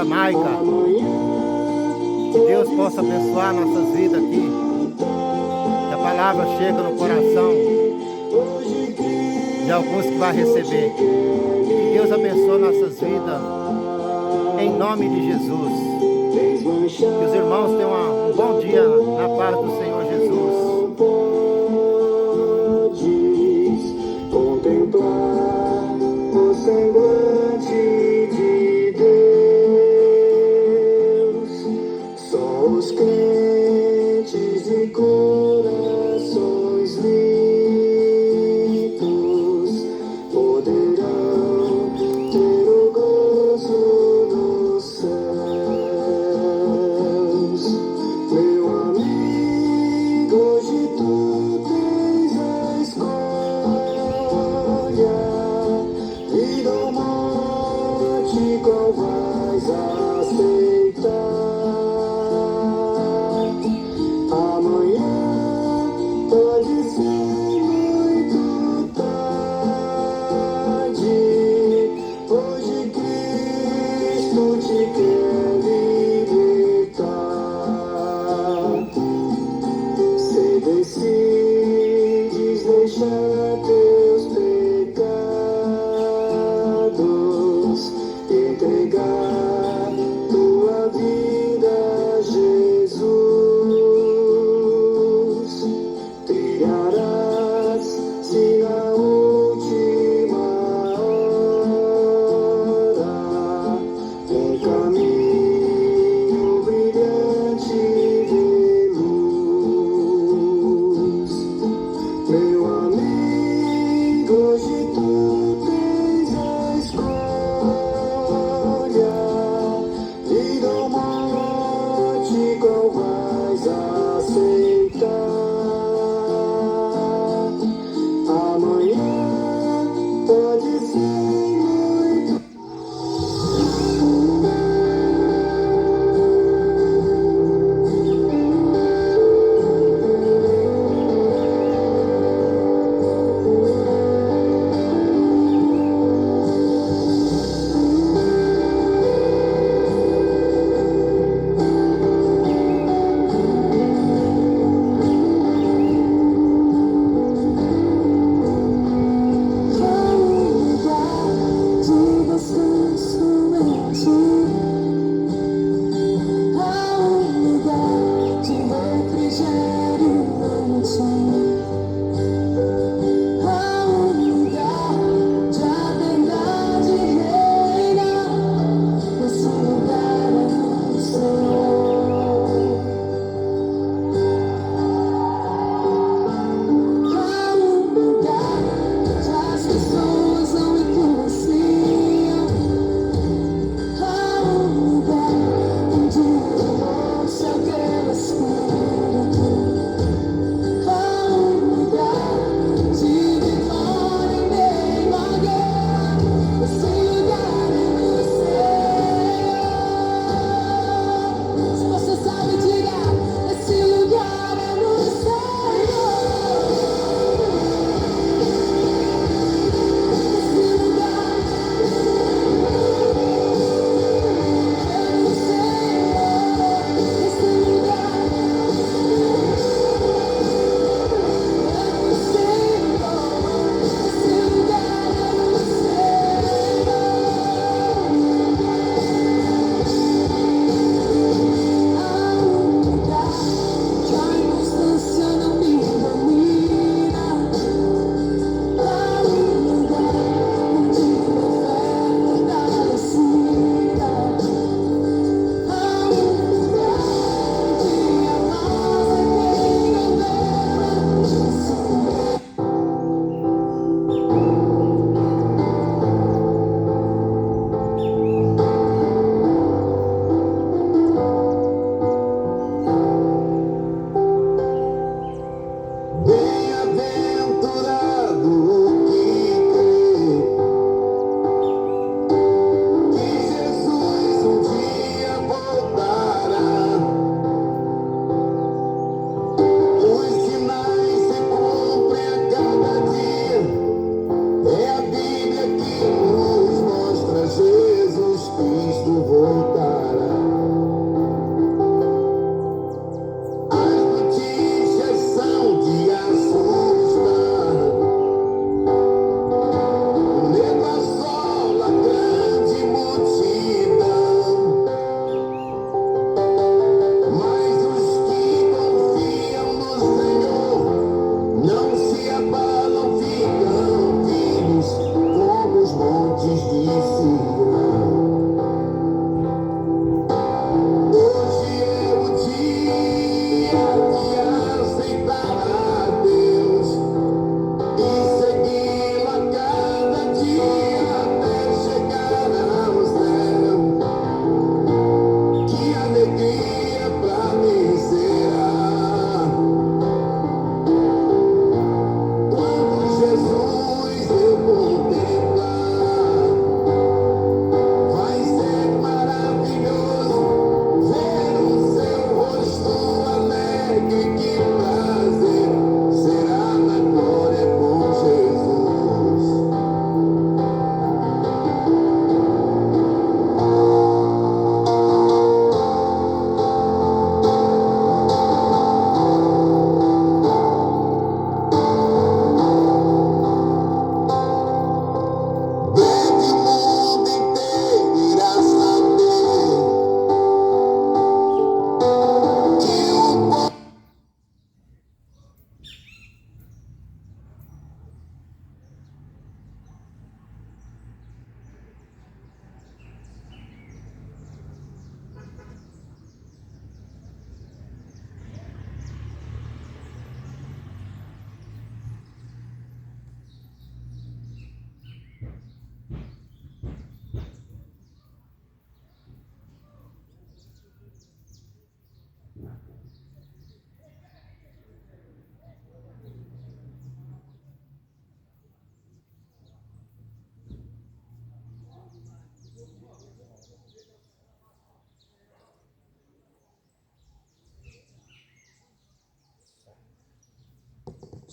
Jamaica. Que Deus possa abençoar nossas vidas aqui. Que a palavra chega no coração de alguns que vai receber. E que Deus abençoe nossas vidas. Em nome de Jesus. Que os irmãos tenham um bom dia na paz do Senhor Jesus. Contemplar o semblante de Deus, só os crentes e corações limpos poderão ter o gozo dos céus. Meu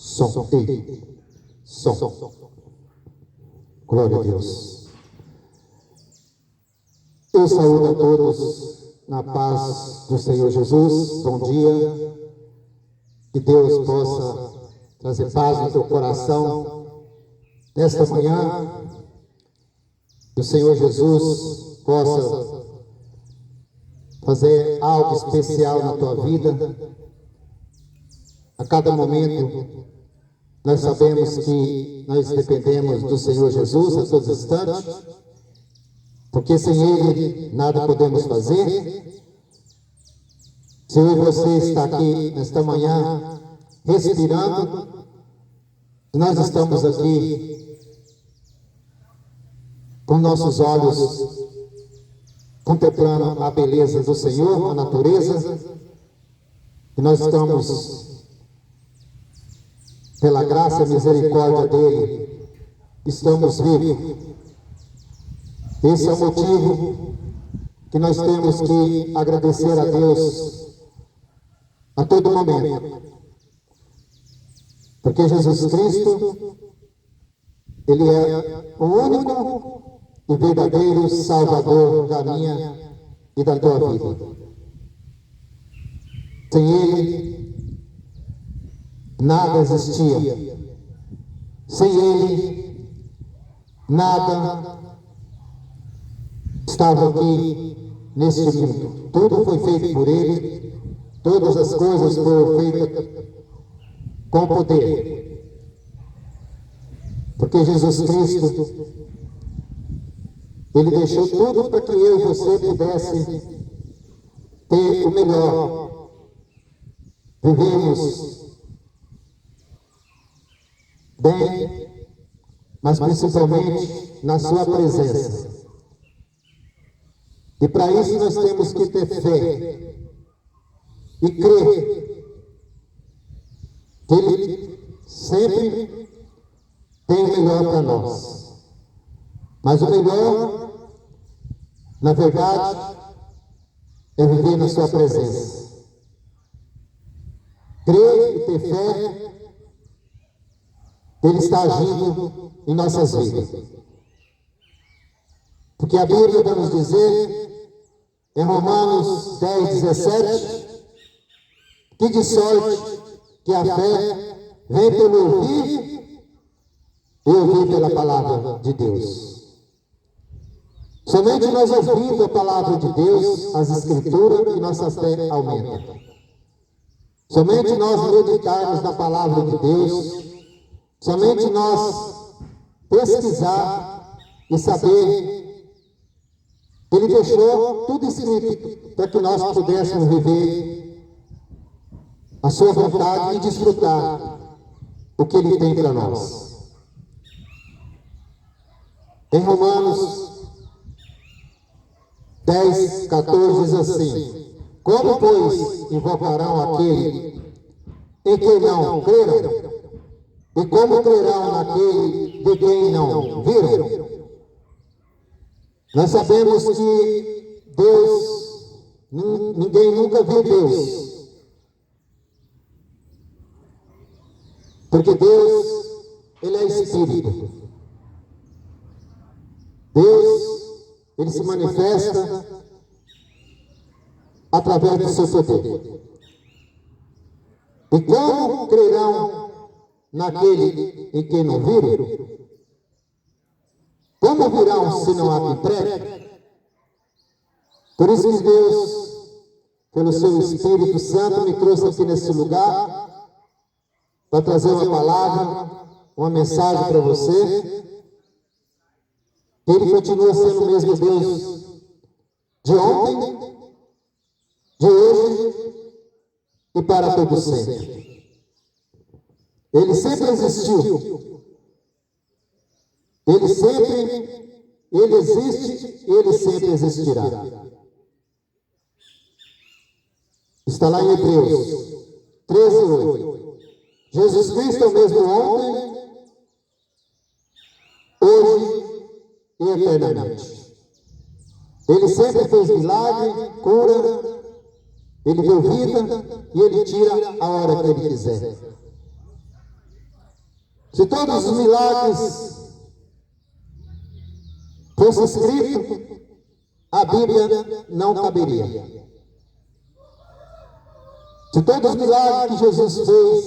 Som. Ei. Som. Glória a Deus. Eu saúdo a todos na paz do Senhor Jesus. Bom dia. Que Deus possa trazer paz no teu coração nesta manhã. Que o Senhor Jesus possa fazer algo especial na tua vida. A cada momento, nós sabemos que nós dependemos do Senhor Jesus a todos os instantes, porque sem Ele nada podemos fazer. Se eu e você está aqui nesta manhã respirando, nós estamos aqui com nossos olhos contemplando a beleza do Senhor, a natureza, e nós estamos, pela graça e misericórdia dEle, estamos vivos. Esse é o motivo que nós temos que agradecer a Deus a todo momento. Porque Jesus Cristo, Ele é o único e verdadeiro Salvador da minha e da tua vida. Sem Ele, nada existia. Sem Ele, nada estava aqui neste mundo. Tudo foi feito por Ele, todas as coisas foram feitas com poder. Porque Jesus Cristo, Ele deixou tudo para que eu e você pudesse ter o melhor. Vivemos bem, mas principalmente na sua presença. E para isso nós temos que ter fé e crer que Ele sempre tem o melhor para nós. Mas o melhor, na verdade, é viver na sua presença. Crer e ter fé, Ele está agindo em nossas vidas. Porque a Bíblia vai nos dizer, em Romanos 10:17, que de sorte que a fé vem pelo ouvir e ouvir pela palavra de Deus. Somente nós ouvindo a palavra de Deus, as Escrituras, que nossa fé aumenta. Somente nós meditarmos na palavra de Deus, somente nós pesquisar e saber que Ele deixou tudo escrito para que nós pudéssemos viver a sua vontade e desfrutar o que Ele tem para nós. Em Romanos 10:14 diz assim: como, pois, invocarão aquele em quem não creram? E como crerão naquele de quem não viram? Nós sabemos que Deus, ninguém nunca viu Deus. Porque Deus, Ele é Espírito. Deus, Ele se manifesta através do seu poder. E como crerão naquele em quem não viram? Como virão se não há quem pregue? Por isso que Deus, pelo seu Espírito Santo, me trouxe aqui nesse lugar para trazer uma palavra, uma mensagem para você. Ele continua sendo o mesmo Deus de ontem, de hoje e para todo sempre. Ele sempre existiu. Ele existe e Ele sempre existirá. Está lá em Hebreus 13:8. Jesus Cristo é o mesmo ontem, hoje e eternamente. Ele sempre fez milagre, cura, Ele deu vida e Ele tira a hora que Ele quiser. Se todos os milagres fossem escritos, a Bíblia não caberia. Se todos os milagres que Jesus fez,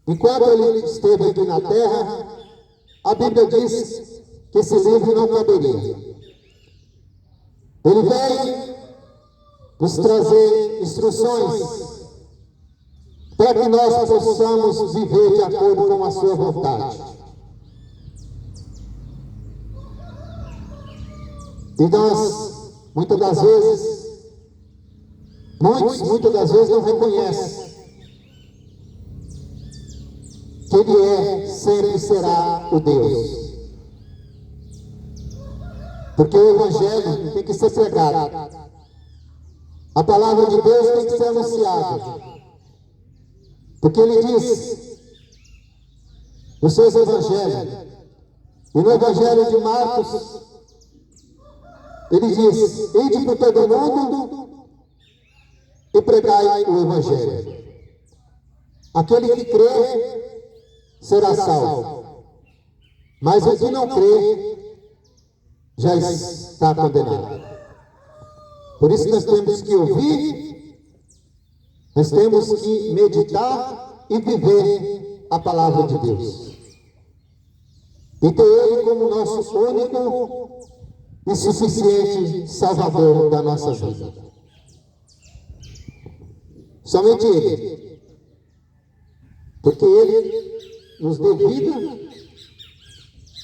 enquanto ele esteve aqui na terra, a Bíblia diz que esse livro não caberia. Ele veio nos trazer instruções para que nós possamos viver de acordo com a sua vontade. E nós, muitas das vezes não reconhecem que Ele é, sempre será o Deus. Porque o Evangelho tem que ser pregado. A palavra de Deus tem que ser anunciada. Porque Ele diz nos seus Evangelhos, e no Evangelho de Marcos, Ele diz: ide por todo mundo e pregai o Evangelho. Aquele que crê será salvo, mas o que não crê já está condenado. Por isso nós temos que ouvir, nós temos que meditar e viver a palavra de Deus. E ter Ele como nosso único e suficiente Salvador da nossa vida. Somente Ele. Porque Ele nos deu vida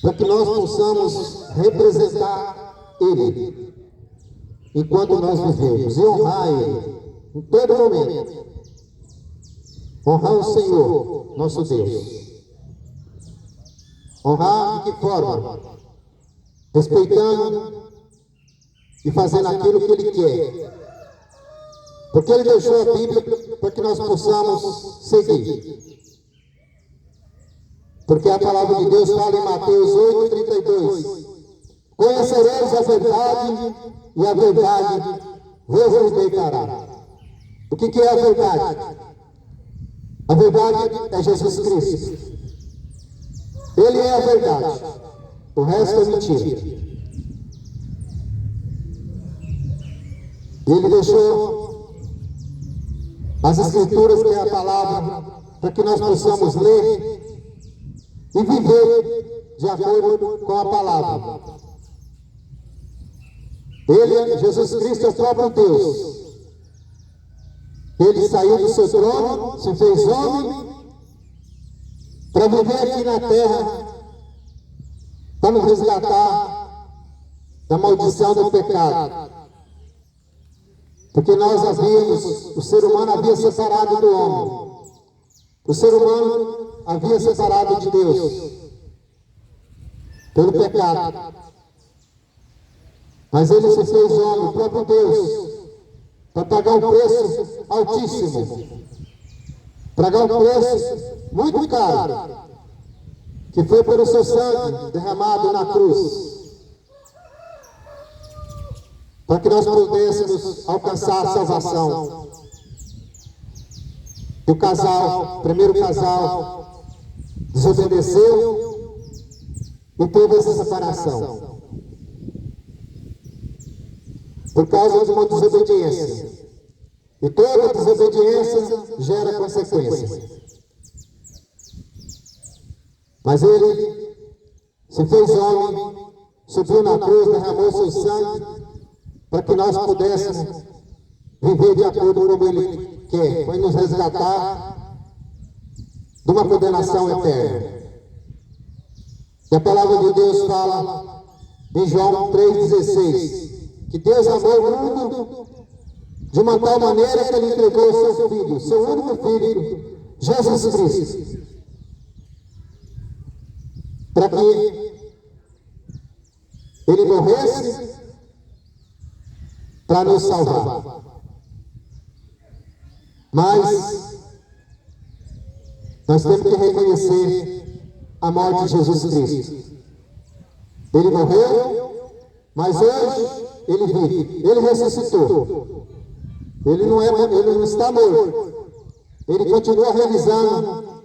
para que nós possamos representar Ele enquanto nós vivemos e honrar Ele em todo momento. Honrar o Senhor, nosso Deus. Honrar de que forma? Respeitando e fazendo aquilo que Ele quer. Porque Ele deixou a Bíblia para que nós possamos seguir. Porque a palavra de Deus fala em Mateus 8:32. Conhecereis a verdade e a verdade vos libertará. O que é a verdade? A verdade é Jesus Cristo. Ele é a verdade. O resto é mentira. Ele deixou as Escrituras, que é a palavra, para que nós possamos ler e viver de acordo com a palavra. Ele, Jesus Cristo, é o próprio Deus. Ele saiu do seu trono, se fez homem, para viver aqui na terra, para nos resgatar da maldição do pecado. Porque o ser humano havia separado do homem. O ser humano havia separado de Deus pelo pecado. Mas Ele se fez homem, o próprio Deus, para pagar um preço altíssimo. Pagar um preço muito caro, que foi pelo seu sangue derramado na cruz, para que nós pudéssemos alcançar a salvação. E o primeiro casal, desobedeceu e teve essa separação. Por causa de uma desobediência. E toda desobediência gera consequências. Mas Ele se fez homem, subiu na cruz, derramou seu sangue, para que nós pudéssemos viver de acordo com Ele quer. Foi nos resgatar de uma condenação eterna. E a palavra de Deus fala em João 3,16, que Deus amou o mundo de uma tal maneira que Ele entregou o seu Filho, seu único Filho, Jesus Cristo, para que Ele morresse para nos salvar. Mas nós temos que reconhecer a morte de Jesus Cristo. Ele morreu, mas hoje Ele vive, Ele ressuscitou. Ele não está morto. Ele continua realizando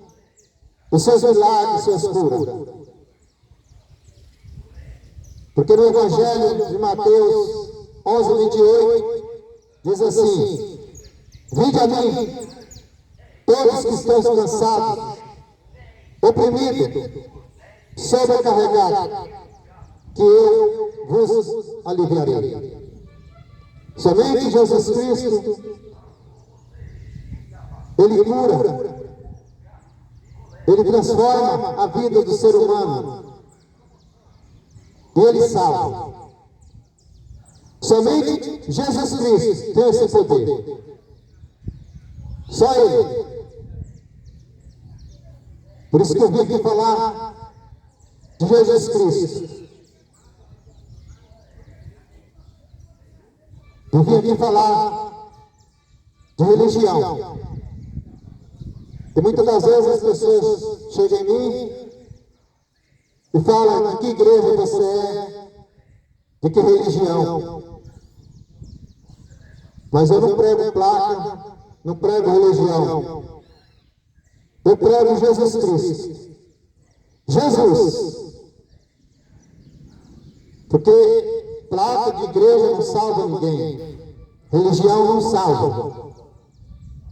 os seus milagres, suas curas. Porque no Evangelho de Mateus 11:28 diz assim: vinde a mim, todos que estão cansados, oprimidos, sobrecarregados, que eu vos aliviarei. Somente Jesus Cristo, Ele cura, Ele transforma a vida do ser humano, e Ele salva. Somente Jesus Cristo tem esse poder. Só Ele. Por isso que eu vim aqui falar de Jesus Cristo. Eu vim aqui falar de religião. E muitas das vezes as pessoas chegam em mim e falam: de que igreja você é? De que religião? Mas eu não prego placa, não prego religião. Eu prego Jesus Cristo. Jesus. Porque placa de igreja não salva ninguém. Religião não salva.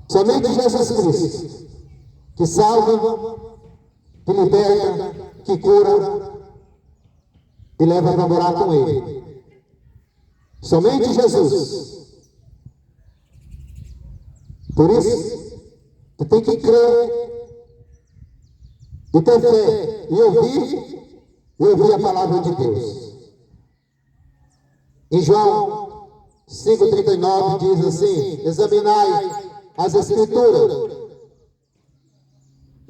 Somente Jesus Cristo, que salva, que liberta, que cura e leva para morar com Ele. Somente Jesus. Por isso, tu tem que crer e ter fé e ouvir a palavra de Deus. Em João 5,39 diz assim: examinai as Escrituras,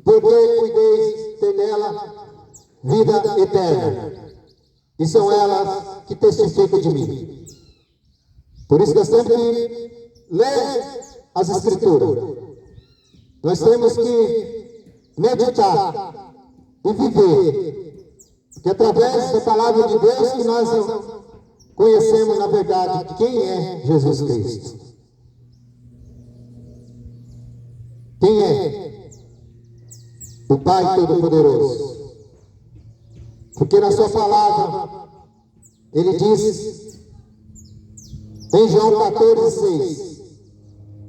porque cuideis ter nela vida eterna, e são elas que testificam de mim. Por isso nós temos que ler as Escrituras. Nós temos que meditar e viver, porque através da palavra de Deus que nós conhecemos na verdade quem é Jesus Cristo. Quem é o Pai Todo-Poderoso? Porque na sua palavra Ele diz em João 14,6: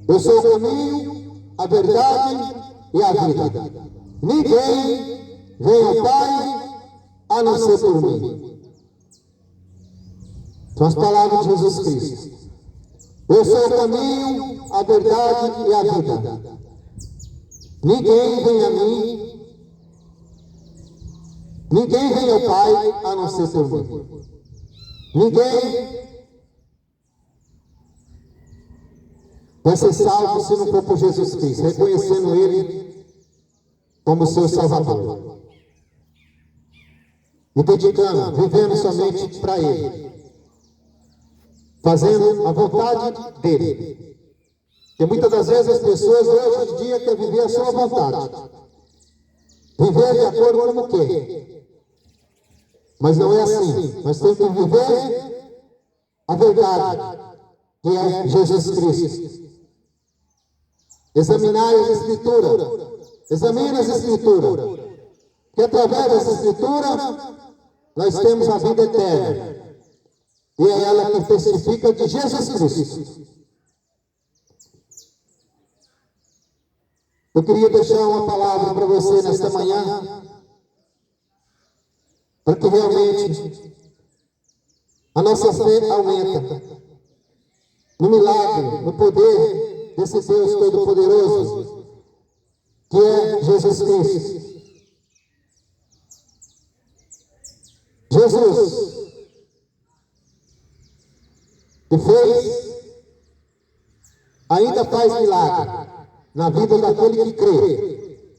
eu sou o caminho, a verdade e a vida. Ninguém vem ao Pai a não ser por mim. São as palavras de Jesus Cristo. Eu sou o caminho, a verdade e a vida. Ninguém vem a mim, ninguém vem ao Pai a não ser por mim. Ninguém vai ser salvo se não for por Jesus Cristo, reconhecendo Ele como seu Salvador. E dedicando, vivendo somente para Ele. Fazendo a vontade dEle. Porque muitas das vezes as pessoas hoje em dia querem viver a sua vontade. Viver de acordo com como quer. Mas não é assim. Nós temos que viver a verdade, que é Jesus Cristo. Examinar as Escrituras. Examine as Escrituras. Que através dessa Escritura nós temos a vida eterna. E é ela que testifica de Jesus Cristo. Eu queria deixar uma palavra para você nesta manhã, para que realmente a nossa fé aumenta no milagre, no poder desse Deus Todo-Poderoso, que é Jesus Cristo. Jesus, que fez, ainda faz milagre na vida daquele que crê.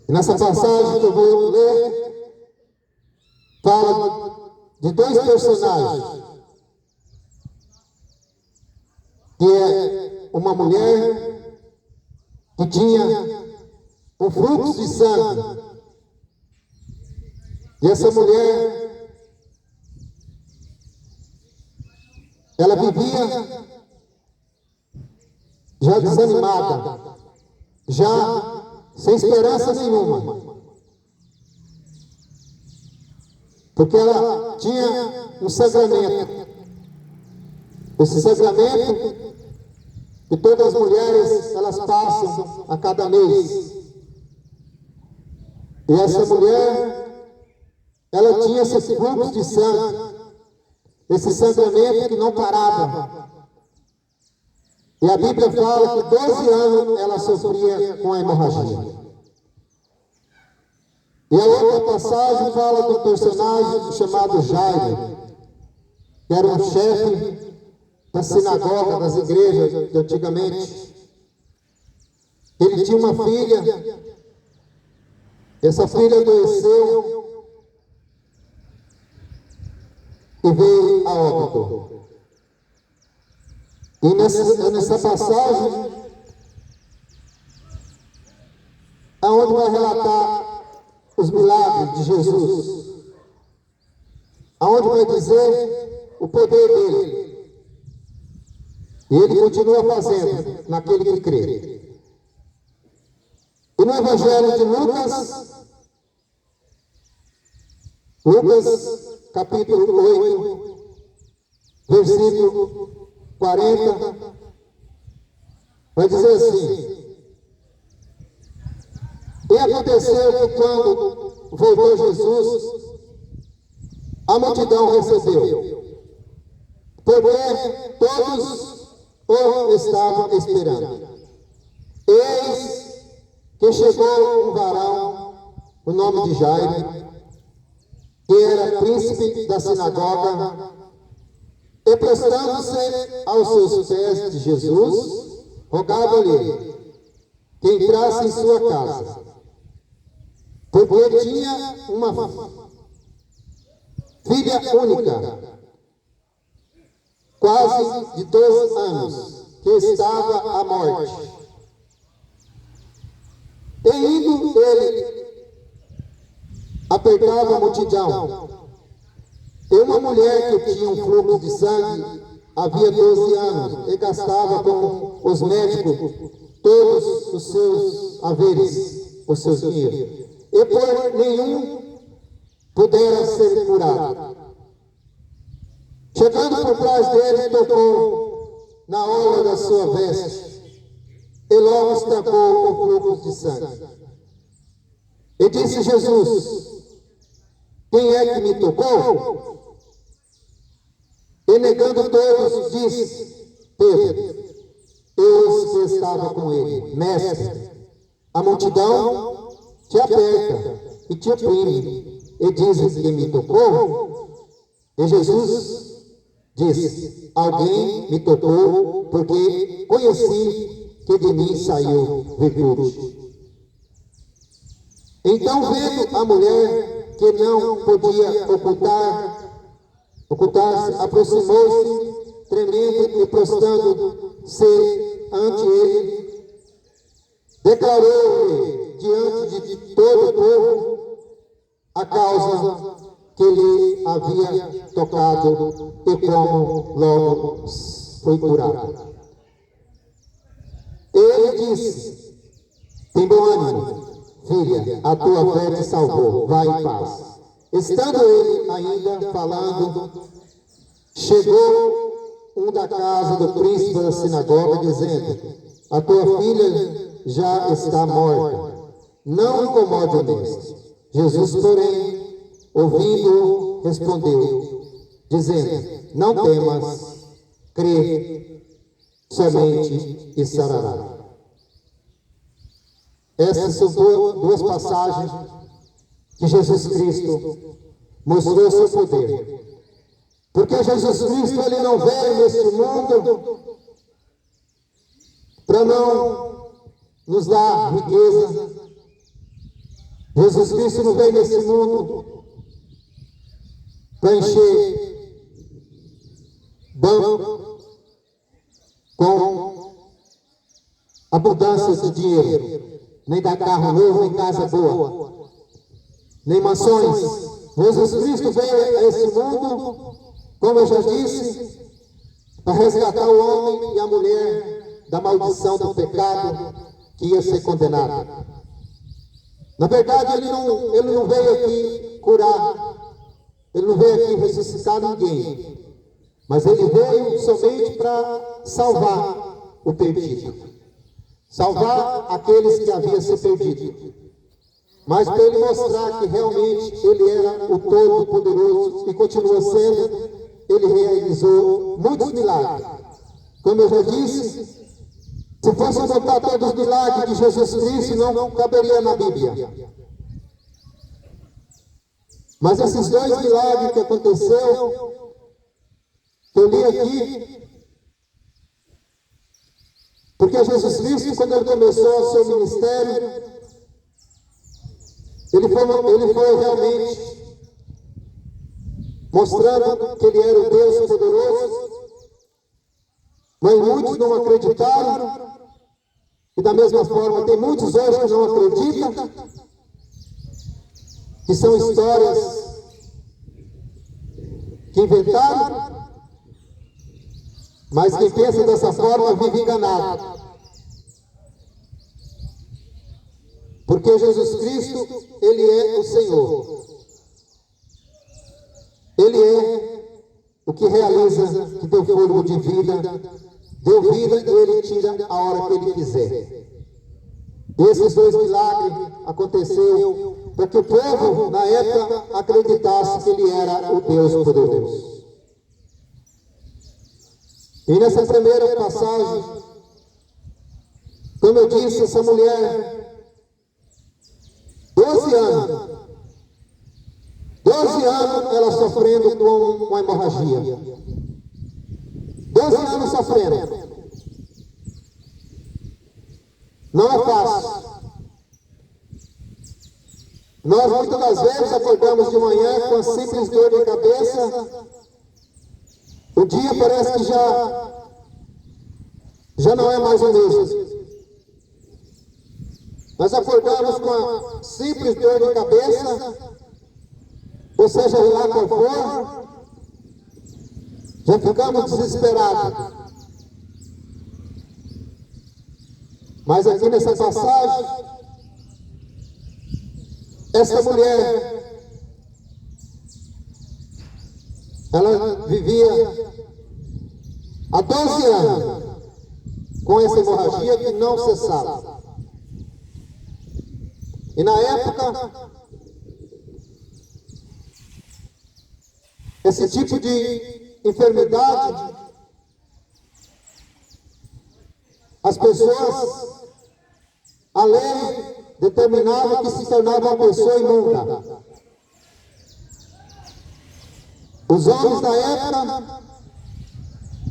E nessa passagem que eu vou ler, fala de dois personagens, que é uma mulher que tinha um fluxo de sangue. E essa mulher, ela vivia já desanimada, já sem esperança nenhuma, porque ela tinha um sangramento. Esse sangramento que todas as mulheres elas passam a cada mês. E essa mulher, ela tinha esse fluxo de sangue, esse sangramento que não parava. E a Bíblia fala que 12 anos ela sofria com a hemorragia. E a outra passagem fala do personagem chamado Jairo, que era um chefe da sinagoga, das igrejas de antigamente. Ele tinha uma filha, essa filha adoeceu e veio a óbito. E nessa passagem, aonde vai relatar os milagres de Jesus, aonde vai dizer o poder dele. E ele continua fazendo naquele que crê. E no Evangelho de Lucas capítulo 8, versículo 40, vai dizer assim: e aconteceu que quando voltou Jesus, a multidão recebeu, porque todos o estavam esperando. Eis que chegou um varão, o nome de Jairo, que era príncipe da sinagoga, e prestando-se aos seus pés de Jesus, rogava-lhe que entrasse em sua casa, porque tinha uma filha única, quase de 12 anos, que estava à morte. E indo ele, apertava a multidão. E uma mulher que tinha um fluxo de sangue havia 12 anos e gastava com os médicos todos os seus haveres, os seus dinheiros, e por nenhum pudera ser curado. Chegando por trás dele, tocou na orla da sua veste, e logo estancou o fluxo de sangue. E disse Jesus: quem é que me tocou? E negando todos, disse Pedro, eu que estava com ele: mestre, a multidão te aperta e te oprime, e dizes que me tocou? E Jesus disse: alguém me tocou, porque conheci que de mim saiu virtude. Então, vendo a mulher que não podia ocultar-se, aproximou-se, tremendo e prostrando-se ante ele, declarou-lhe diante de todo o povo a causa que lhe havia tocado e como logo foi curado. Ele disse: tem bom ânimo, filha, a tua fé te salvou, vai em paz. Estando ele ainda falando, chegou um da casa do príncipe da sinagoga, dizendo: a tua filha já está morta, não incomode o mestre. Jesus, porém, ouvindo, respondeu, dizendo: não temas, crê somente e sarará. Essas são duas passagens que Jesus Cristo mostrou seu poder. Porque Jesus Cristo, ele não veio neste mundo para não nos dar riqueza. Jesus Cristo não veio nesse mundo para encher banco com abundância de dinheiro, nem dar carro novo, nem casa boa, nem mansões. Jesus Cristo veio a esse mundo, como eu já disse, para resgatar o homem e a mulher da maldição do pecado que ia ser condenado. Na verdade, ele não veio aqui curar, ele não veio aqui ressuscitar ninguém, mas ele veio somente para salvar o perdido, salvar aqueles que haviam se perdido, mas para ele mostrar que realmente ele era o Todo-Poderoso e continua sendo. Ele realizou muitos milagres. Como eu já disse, se fosse contar todos os milagres de Jesus Cristo, não caberia na Bíblia. Mas esses dois milagres que aconteceu, que eu li aqui, porque Jesus Cristo, quando ele começou o seu ministério, ele foi realmente mostrando que ele era o Deus poderoso, mas muitos não acreditaram, e da mesma forma tem muitos hoje que não acreditam, que são histórias que inventaram, mas quem pensa dessa forma vive enganado. Porque Jesus Cristo, ele é o Senhor. Ele é o que realiza, que deu fôlego de vida, deu vida e ele tira a hora que ele quiser. E esses dois milagres aconteceram para que o povo, na época, acreditasse que ele era o Deus poderoso. E nessa primeira passagem, como eu disse, essa mulher, 12 anos, 12 anos ela sofrendo com uma hemorragia. 12 anos sofrendo. Não é fácil. Nós muitas das vezes acordamos de manhã com a simples dor de cabeça. O dia parece que já não é mais o mesmo. Nós acordamos com a simples dor de cabeça, ou seja lá qual for, já ficamos desesperados. Mas aqui nessa passagem, essa mulher, ela vivia há 12 anos com essa hemorragia que não cessava. E na época, esse tipo de enfermidade, as pessoas, a lei determinava que se tornava uma pessoa imunda. Os homens da época,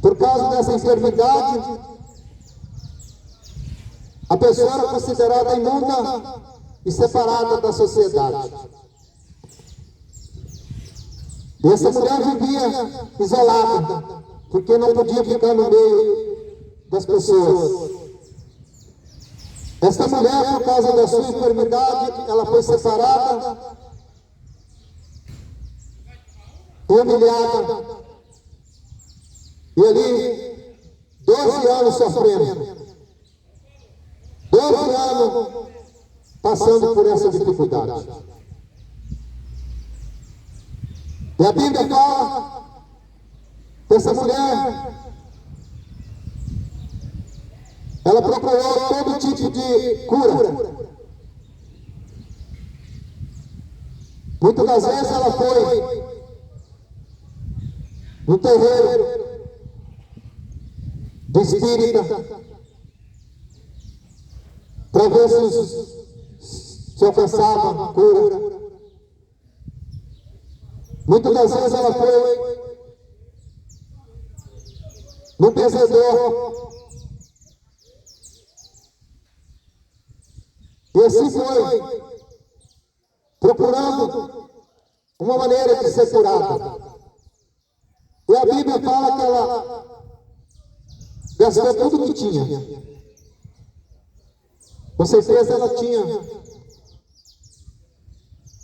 por causa dessa enfermidade, a pessoa era considerada imunda e separada da sociedade. E essa mulher vivia isolada, porque não podia ficar no meio das pessoas. Essa mulher, por causa da sua enfermidade, ela foi separada e humilhada. E ali, 12 anos sofrendo. 12 anos passando por essa dificuldade. E a Bíblia fala que essa mulher, ela procurou todo tipo de cura. Muitas das vezes ela foi no terreiro do espírita para ver se alcançava cura. Muitas das vezes ela foi no benzedor. E assim foi, procurando uma maneira de ser curada. E a Bíblia fala que ela gastou tudo que tinha. Com certeza ela tinha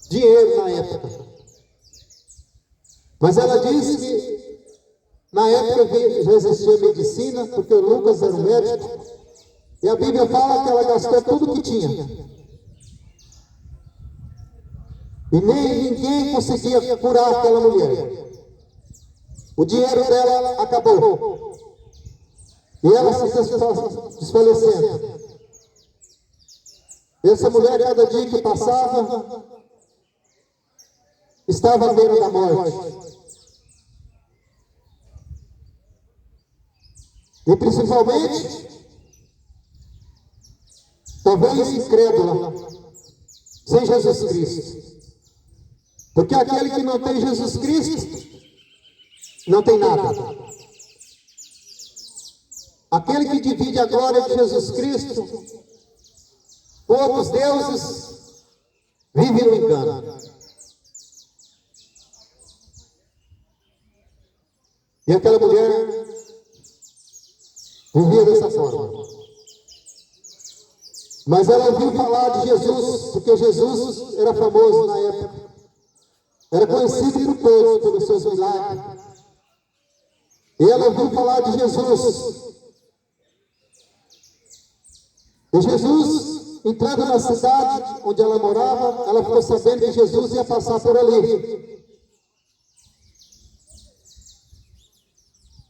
dinheiro na época. Mas ela disse que na época já existia medicina, porque o Lucas era um médico. E a Bíblia fala que ela gastou tudo que tinha. E nem ninguém conseguia curar aquela mulher. O dinheiro dela acabou. E ela se desfalecendo. Essa mulher, cada dia que passava, estava à beira da morte. E principalmente, talvez incrédula, sem Jesus Cristo. Porque aquele que não tem Jesus Cristo, não tem nada. Aquele que divide a glória de Jesus Cristo com outros deuses, vive no engano. E aquela mulher vivia dessa forma. Mas ela ouviu falar de Jesus, porque Jesus era famoso na época. Era conhecido por todos pelos seus milagres. E ela ouviu falar de Jesus. E Jesus, entrando na cidade onde ela morava, ela ficou sabendo que Jesus ia passar por ali.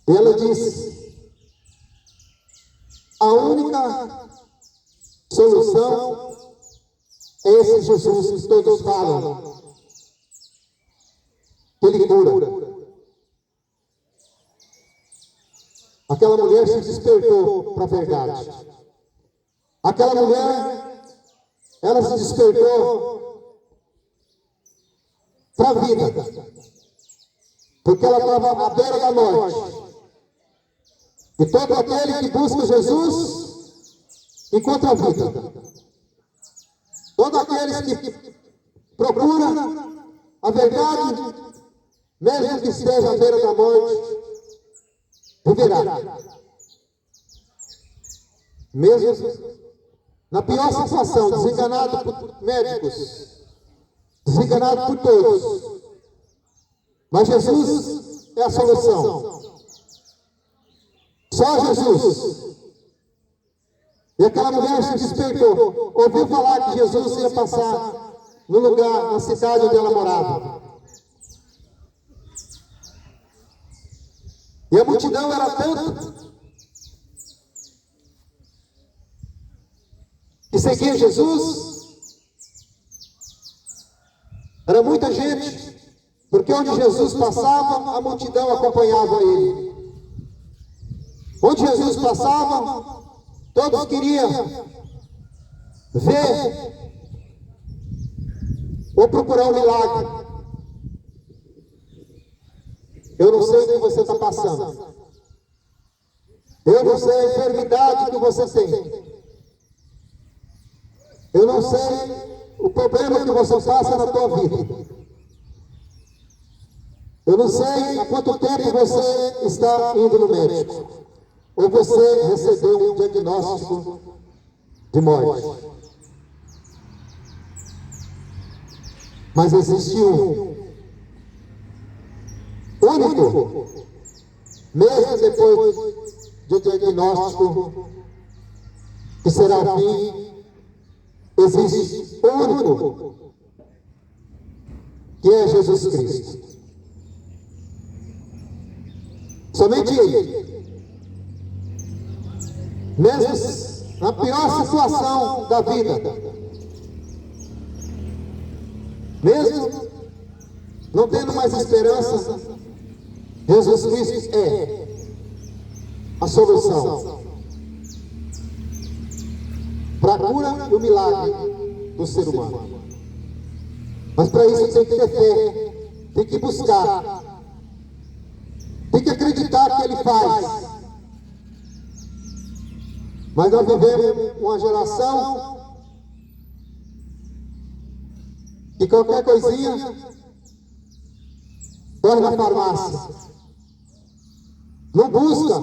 E ela disse: a única solução é esse Jesus que todos falam, que ele cura. Aquela mulher se despertou para a verdade. Aquela mulher, ela se despertou para a vida. Porque ela estava à beira da morte. E todo aquele que busca Jesus encontra a vida. Todos aqueles que procuram a verdade, mesmo que esteja à beira da morte, viverá. Mesmo na pior situação, desenganado por médicos, desenganado por todos. Mas Jesus é a solução. Só Jesus. E aquela mulher se despertou, ouviu falar que Jesus ia passar no lugar, na cidade onde ela morava. E a multidão era tanta que seguia Jesus. Era muita gente, porque onde Jesus passava, a multidão acompanhava ele. Onde Jesus passava, todos queriam ver ou procurar um milagre. Eu não sei o que você está passando. Eu não sei a enfermidade que você tem. Eu não sei o problema que você passa na tua vida. Eu não sei há quanto tempo você está indo no médico. Ou você recebeu um diagnóstico de morte. Mas existe um único, mesmo depois do diagnóstico, que será o fim, existe um único, que é Jesus Cristo. Somente Ele. Mesmo na pior situação da vida, mesmo não tendo mais esperança, Jesus Cristo é a solução para a cura e o milagre do ser humano. Mas para isso tem que ter fé, tem que buscar, tem que acreditar que Ele faz. Mas nós vivemos uma geração que qualquer coisinha corre na farmácia. Não busca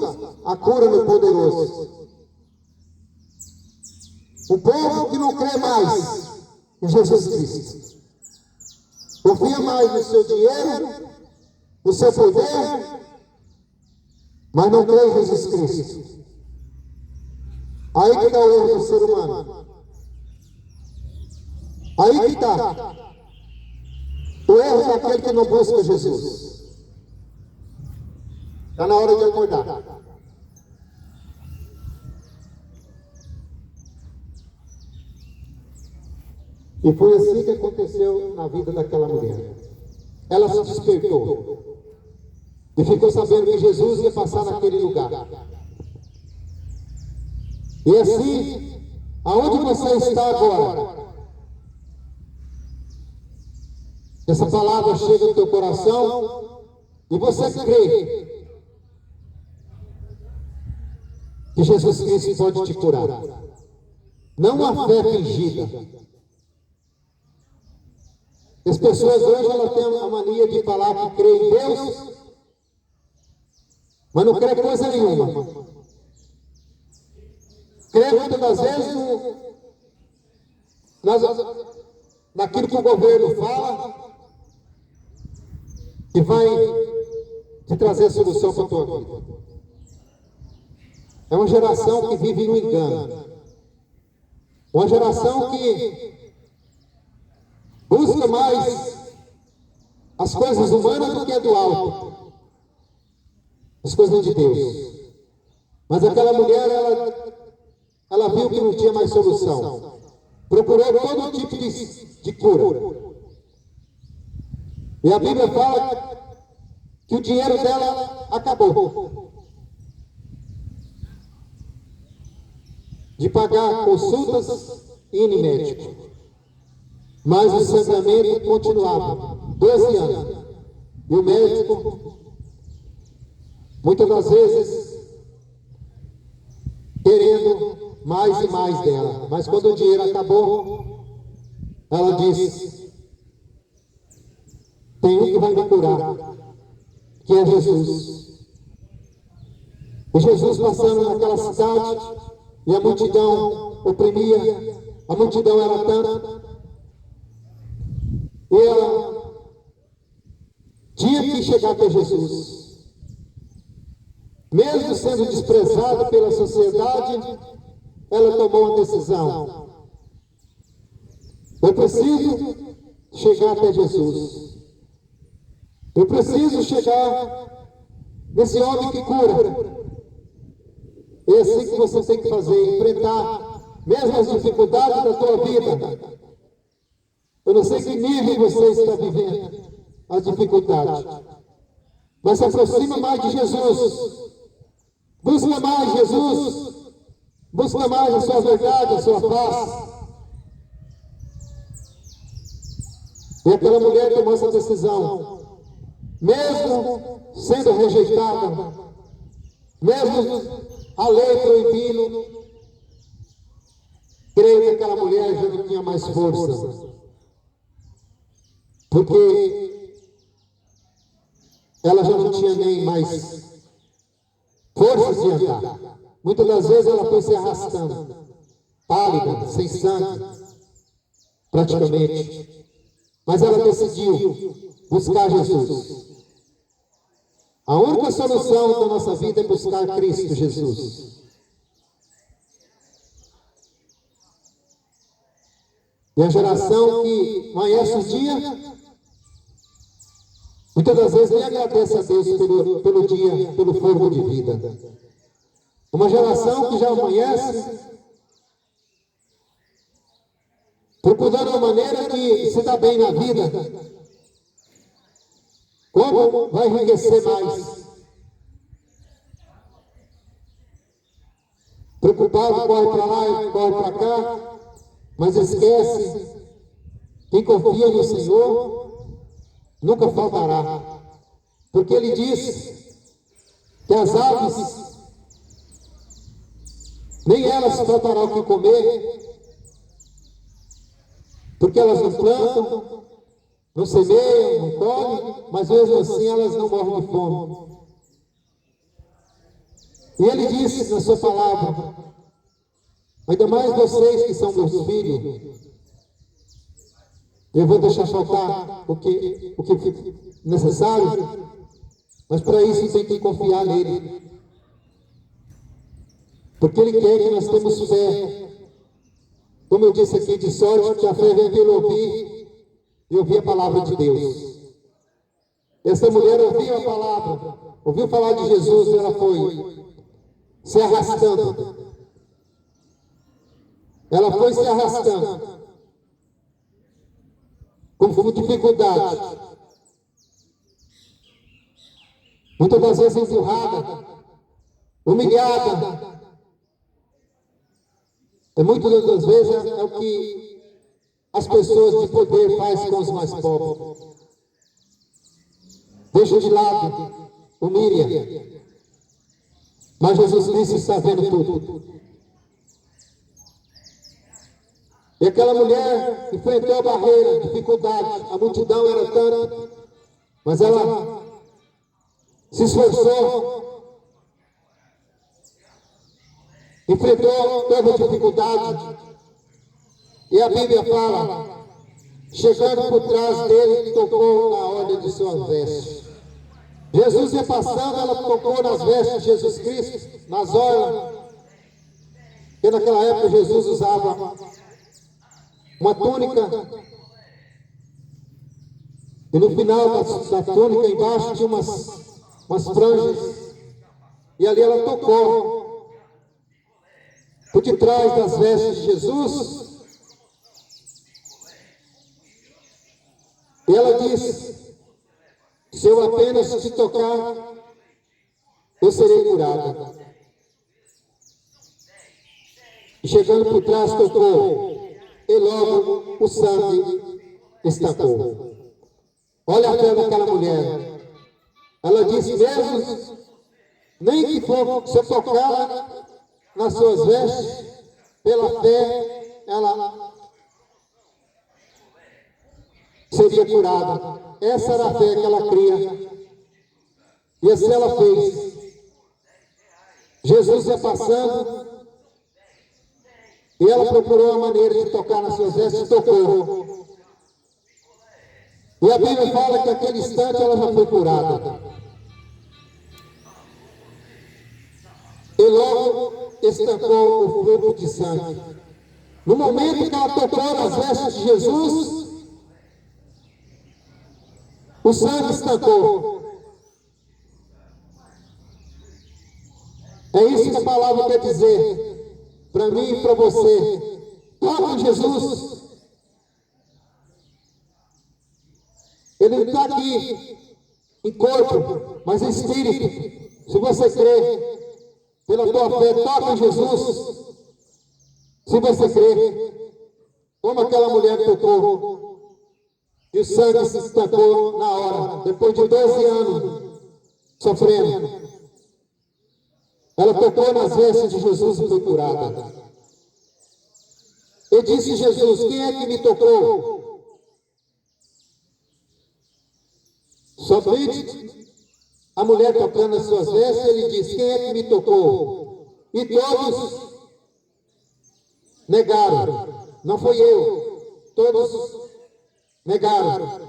a cura no poderoso. O povo que não crê mais em Jesus Cristo confia mais no seu dinheiro, no seu poder, mas não crê em Jesus Cristo. Aí que está o erro do ser humano. Aí que está. O erro daquele que não busca Jesus. Está na hora de acordar. E foi assim que aconteceu na vida daquela mulher. Ela se despertou e ficou sabendo que Jesus ia passar naquele lugar. E assim, aonde você está agora, essa palavra chega no teu coração e você crê que Jesus Cristo pode te curar. Não a fé fingida. As pessoas hoje elas têm a mania de falar que crê em Deus, mas não crê coisa nenhuma. Crê muitas das vezes naquilo que o governo fala, que vai te trazer solução para a tua vida. É uma geração que vive no engano. Uma geração que busca mais as coisas humanas do que a do alto. As coisas de Deus. Mas aquela mulher, ela viu que não tinha mais solução. Procurou todo tipo de cura. E a Bíblia fala que o dinheiro dela acabou. De pagar consultas e ir médico. Mas o sangramento continuava, 12 anos. E o médico, muitas das vezes, querendo mais e mais dela. Mas quando o dinheiro acabou, ela disse, tem um que vai me curar, que é Jesus. E Jesus passando naquela cidade, e a multidão oprimia, a multidão era tanta, e ela tinha que chegar até Jesus. Mesmo sendo desprezada pela sociedade, ela tomou uma decisão. Eu preciso chegar até Jesus. Eu preciso chegar nesse homem que cura. É assim que você tem que fazer, enfrentar mesmo as dificuldades da tua vida. Eu não sei que nível você está vivendo as dificuldades, mas se aproxima mais de Jesus. Busca mais Jesus. Busca mais a sua verdade, a sua paz. E aquela mulher tomou essa decisão, mesmo sendo rejeitada, mesmo a lei proibindo, creio que aquela mulher já não tinha mais força. Porque ela já não tinha nem mais forças de andar. Muitas das vezes ela foi se arrastando, pálida, sem sangue, praticamente. Mas ela decidiu buscar Jesus. A única solução da nossa vida é buscar Cristo Jesus. E a geração que amanhece o dia, muitas das vezes nem agradece a Deus pelo dia, pelo fogo de vida. Uma geração que já amanhece procurando uma maneira de se dar bem na vida. Como vai enriquecer mais? Preocupado, corre para lá e corre para cá, mas esquece, quem confia no Senhor nunca faltará. Porque Ele disse que as aves, nem elas faltarão o que comer, porque elas não plantam, não semeiam, não colhem, mas mesmo assim elas não morrem de fome. E Ele disse na sua palavra, ainda mais vocês que são meus filhos, eu vou deixar faltar o que necessário, mas para isso tem que confiar nele. Porque Ele quer que nós temos fé. Como eu disse aqui, de sorte que a fé vem pelo ouvir e ouvir a palavra de Deus. Essa mulher ouviu a palavra, ouviu falar de Jesus, e ela foi se arrastando. Ela foi se arrastando, com dificuldade. Muitas das vezes empurrada, humilhada. E muitas das vezes é o que as pessoas de poder fazem com os mais pobres. Deixa de lado, humilha. Mas Jesus Cristo está vendo tudo. E aquela mulher enfrentou a barreira, dificuldade. A multidão era tanta, mas ela se esforçou, enfrentou toda a dificuldade. E a Bíblia fala, chegando por trás dele, tocou na orla de suas vestes. Jesus ia passando, ela tocou nas vestes de Jesus Cristo, nas orlas. Porque naquela época Jesus usava uma túnica, e no final da túnica, embaixo, tinha umas franjas, e ali ela tocou por detrás das vestes de Jesus, e ela disse: se eu apenas te tocar, eu serei curada. E chegando por trás, tocou, e logo o sangue estancou. Olha a fé daquela mulher. Ela disse mesmo, nem que for, se eu tocar nas suas vestes, pela fé, ela seria curada. Essa era a fé que ela cria. E assim ela fez. Jesus ia passando, e ela procurou a maneira de tocar nas suas vestes e tocou. E a Bíblia fala que naquele instante ela já foi curada. E logo estancou o fluxo de sangue. No momento que ela tocou nas vestes de Jesus, o sangue estancou. É isso que a palavra quer dizer para mim e para você. Toca em Jesus. Ele não está aqui em corpo, mas em espírito. Se você crê pela tua fé, toca em Jesus. Se você crê, como aquela mulher tocou, e o sangue se estancou na hora, depois de 12 anos sofrendo. Ela tocou nas vestes de Jesus e foi curada. E disse Jesus: quem é que me tocou? Somente a mulher tocando as suas vestes, ele disse: quem é que me tocou? E todos negaram: não foi eu. Todos negaram.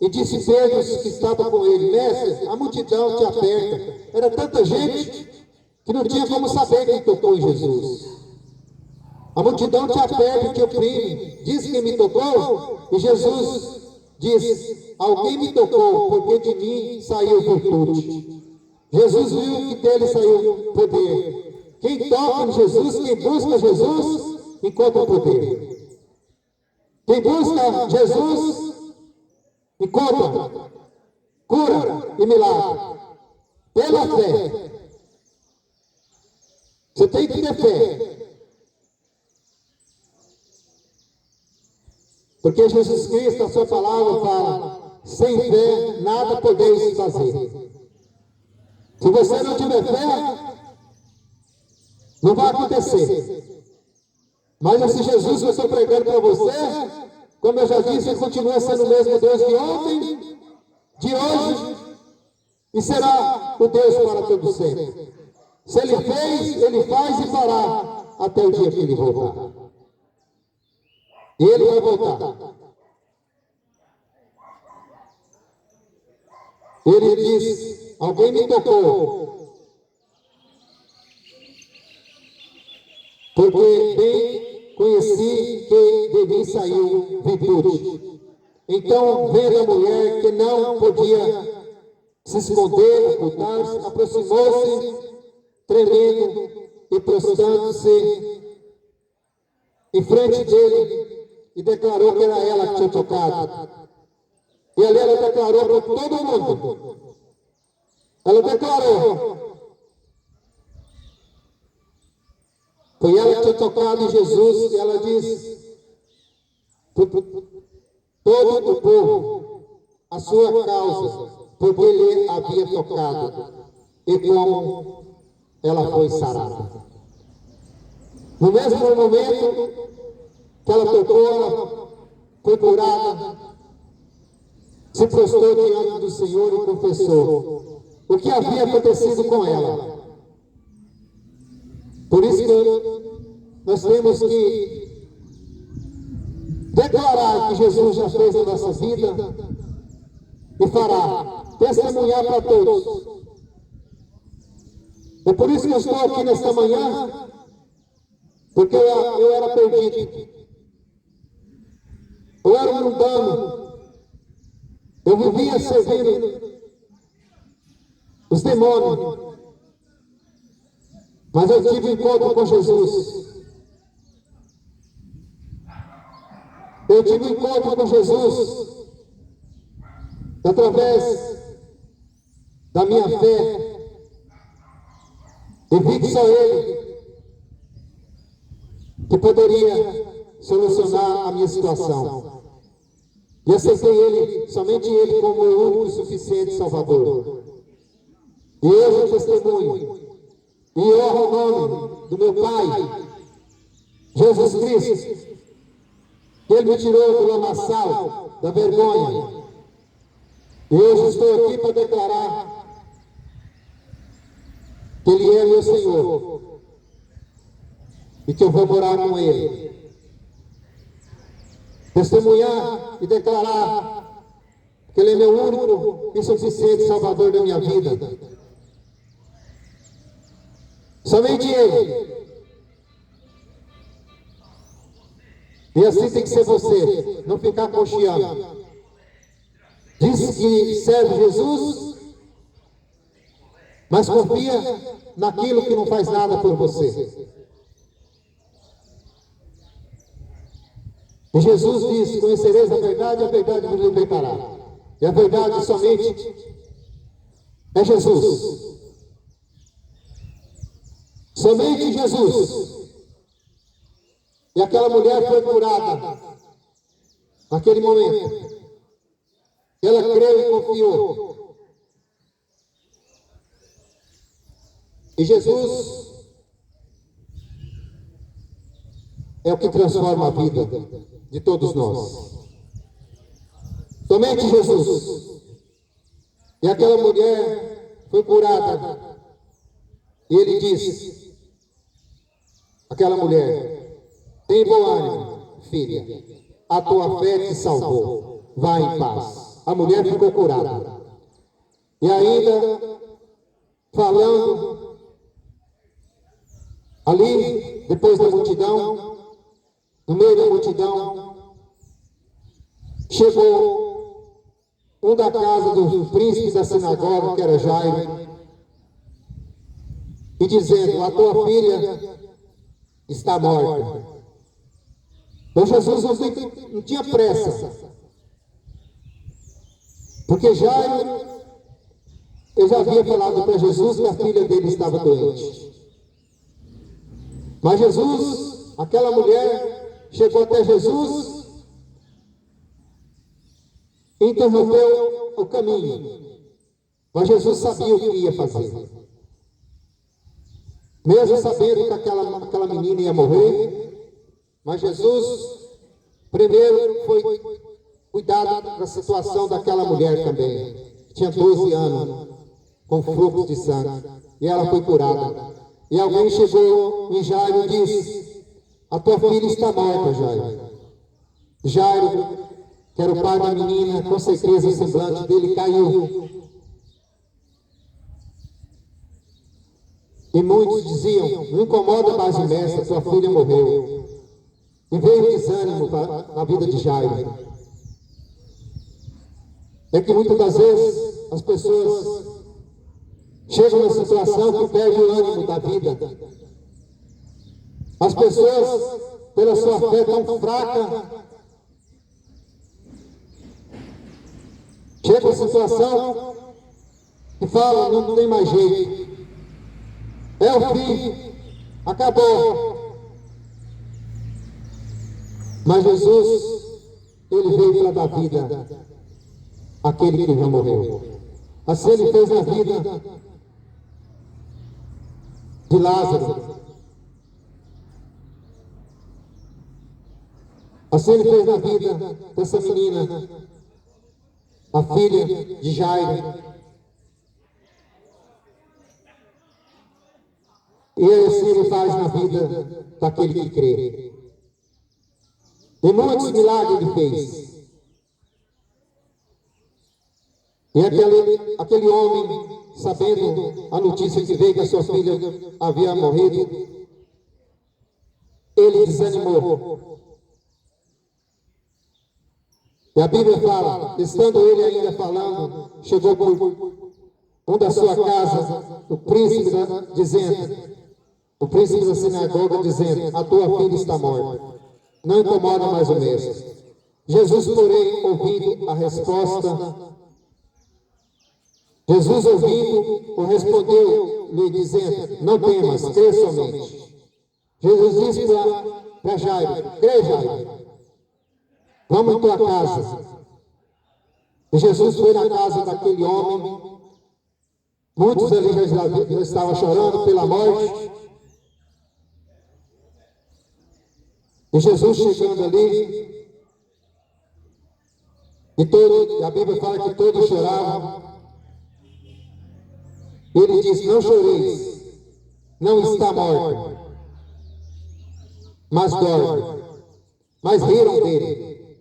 E disse Pedro, que estava com ele: mestre, a multidão te aperta. Era tanta gente que não tinha como saber quem tocou em Jesus. A multidão te aperta e te oprime. Diz quem me tocou, e Jesus diz: alguém me tocou, porque de mim saiu virtude. Jesus viu que dele saiu poder. Quem toca em Jesus, quem busca Jesus, encontra poder. Quem busca Jesus, encontra cura e milagre. Pela fé. Você tem que ter fé. Porque Jesus Cristo, a sua palavra fala: sem fé nada podeis fazer. Se você não tiver fé, não vai acontecer. Mas esse Jesus que eu estou pregando para você, como eu já disse, ele continua sendo o mesmo Deus de ontem, de hoje, e será o Deus para todo sempre. Se ele fez, ele faz e fará até o dia que ele voltar. E ele vai voltar. Ele diz: alguém me tocou, porque bem conheci que de mim saiu virtude. Então, vendo a mulher que não podia se esconder, ocultar-se, aproximou-se, tremendo e prostrando-se em frente dele e declarou que era ela que tinha tocado. E ali ela declarou para todo mundo. Ela declarou. Foi ela que tinha tocado em Jesus, e ela disse todo o povo a sua causa, porque ele havia tocado, e como ela foi sarada. No mesmo momento que ela tocou, ela foi curada, se prostrou diante do Senhor e confessou o que havia acontecido com ela. Por isso que nós temos que declarar que Jesus já fez na nossa vida e fará, testemunhar para todos. É por isso que eu estou aqui nesta manhã, porque eu era perdido, eu era um mundano, eu vivia servindo os demônios, mas eu tive encontro com Jesus. Eu tive encontro com Jesus através da minha fé. E vi que só Ele que poderia solucionar a minha situação. E aceitei Ele, somente Ele, como o único e suficiente Salvador. E hoje eu testemunho e honro o nome do meu Pai, Jesus Cristo, que Ele me tirou do lamaçal, da vergonha. E hoje estou aqui para declarar que Ele é meu Senhor e que eu vou morar com Ele. Testemunhar e declarar que Ele é meu único e suficiente Salvador da minha vida. Somente Ele. E assim tem que ser você, não ficar cocheando. Diz que serve Jesus, mas confia naquilo que não faz nada por você. E Jesus diz: conhecereis a verdade vos libertará. E a verdade somente é Jesus. Somente Jesus. E aquela mulher foi curada naquele momento. Ela creu e confiou. E Jesus é o que transforma a vida de todos nós. Somente Jesus. E aquela mulher foi curada. E ele disse: aquela mulher, tem bom ânimo, filha, a tua fé te salvou, vá em paz. A mulher ficou curada. E ainda, falando, ali, depois da multidão, no meio da multidão, chegou um da casa dos príncipes da sinagoga, que era Jairo, e dizendo: a tua filha está morta. Então Jesus não tinha pressa, porque Jairo, eu já havia falado para Jesus que a filha dele estava doente. Mas Jesus, aquela mulher, chegou até Jesus, interrompeu o caminho. Mas Jesus sabia o que ia fazer. Mesmo sabendo que aquela menina ia morrer, mas Jesus primeiro foi cuidar da situação daquela mulher também, que tinha 12 anos, com fluxo de sangue, e ela foi curada. E alguém chegou em Jairo e disse: a tua filha está morta, Jairo. Jairo, que era o pai da menina, com certeza o semblante dele caiu. E muitos diziam: não incomoda mais o mestre, tua filha morreu. E veio desânimo na vida de Jairo. é que muitas das vezes as pessoas chegam na situação que perdem o ânimo da vida. As pessoas, pela sua fé tão fraca, chegam a situação que falam, não tem mais jeito. É o fim, acabou. Mas Jesus, Ele veio para dar vida àquele que já morreu. Assim Ele fez na vida de Lázaro. Assim Ele fez na vida dessa menina, a filha de Jairo. E assim Ele faz na vida daquele que crê. E muitos milagres Ele fez. E aquele homem, sabendo a notícia que veio que a sua filha havia morrido, ele desanimou. E a Bíblia fala, estando ele ainda falando, chegou por um da sua casa, o príncipe da sinagoga, dizendo, a tua filha está morta, não incomoda mais o mesmo. Jesus, porém, ouvindo a resposta, o respondeu-lhe, dizendo, não temas, crê somente. Jesus disse para Jairo, crê, Jairo, vamos em tua casa. E Jesus foi na casa daquele homem. Muitos ali já estavam chorando pela morte. E Jesus chegando ali, e a Bíblia fala que todos choravam. Ele disse, não choreis, não está morto, mas dorme. Mas riram dele.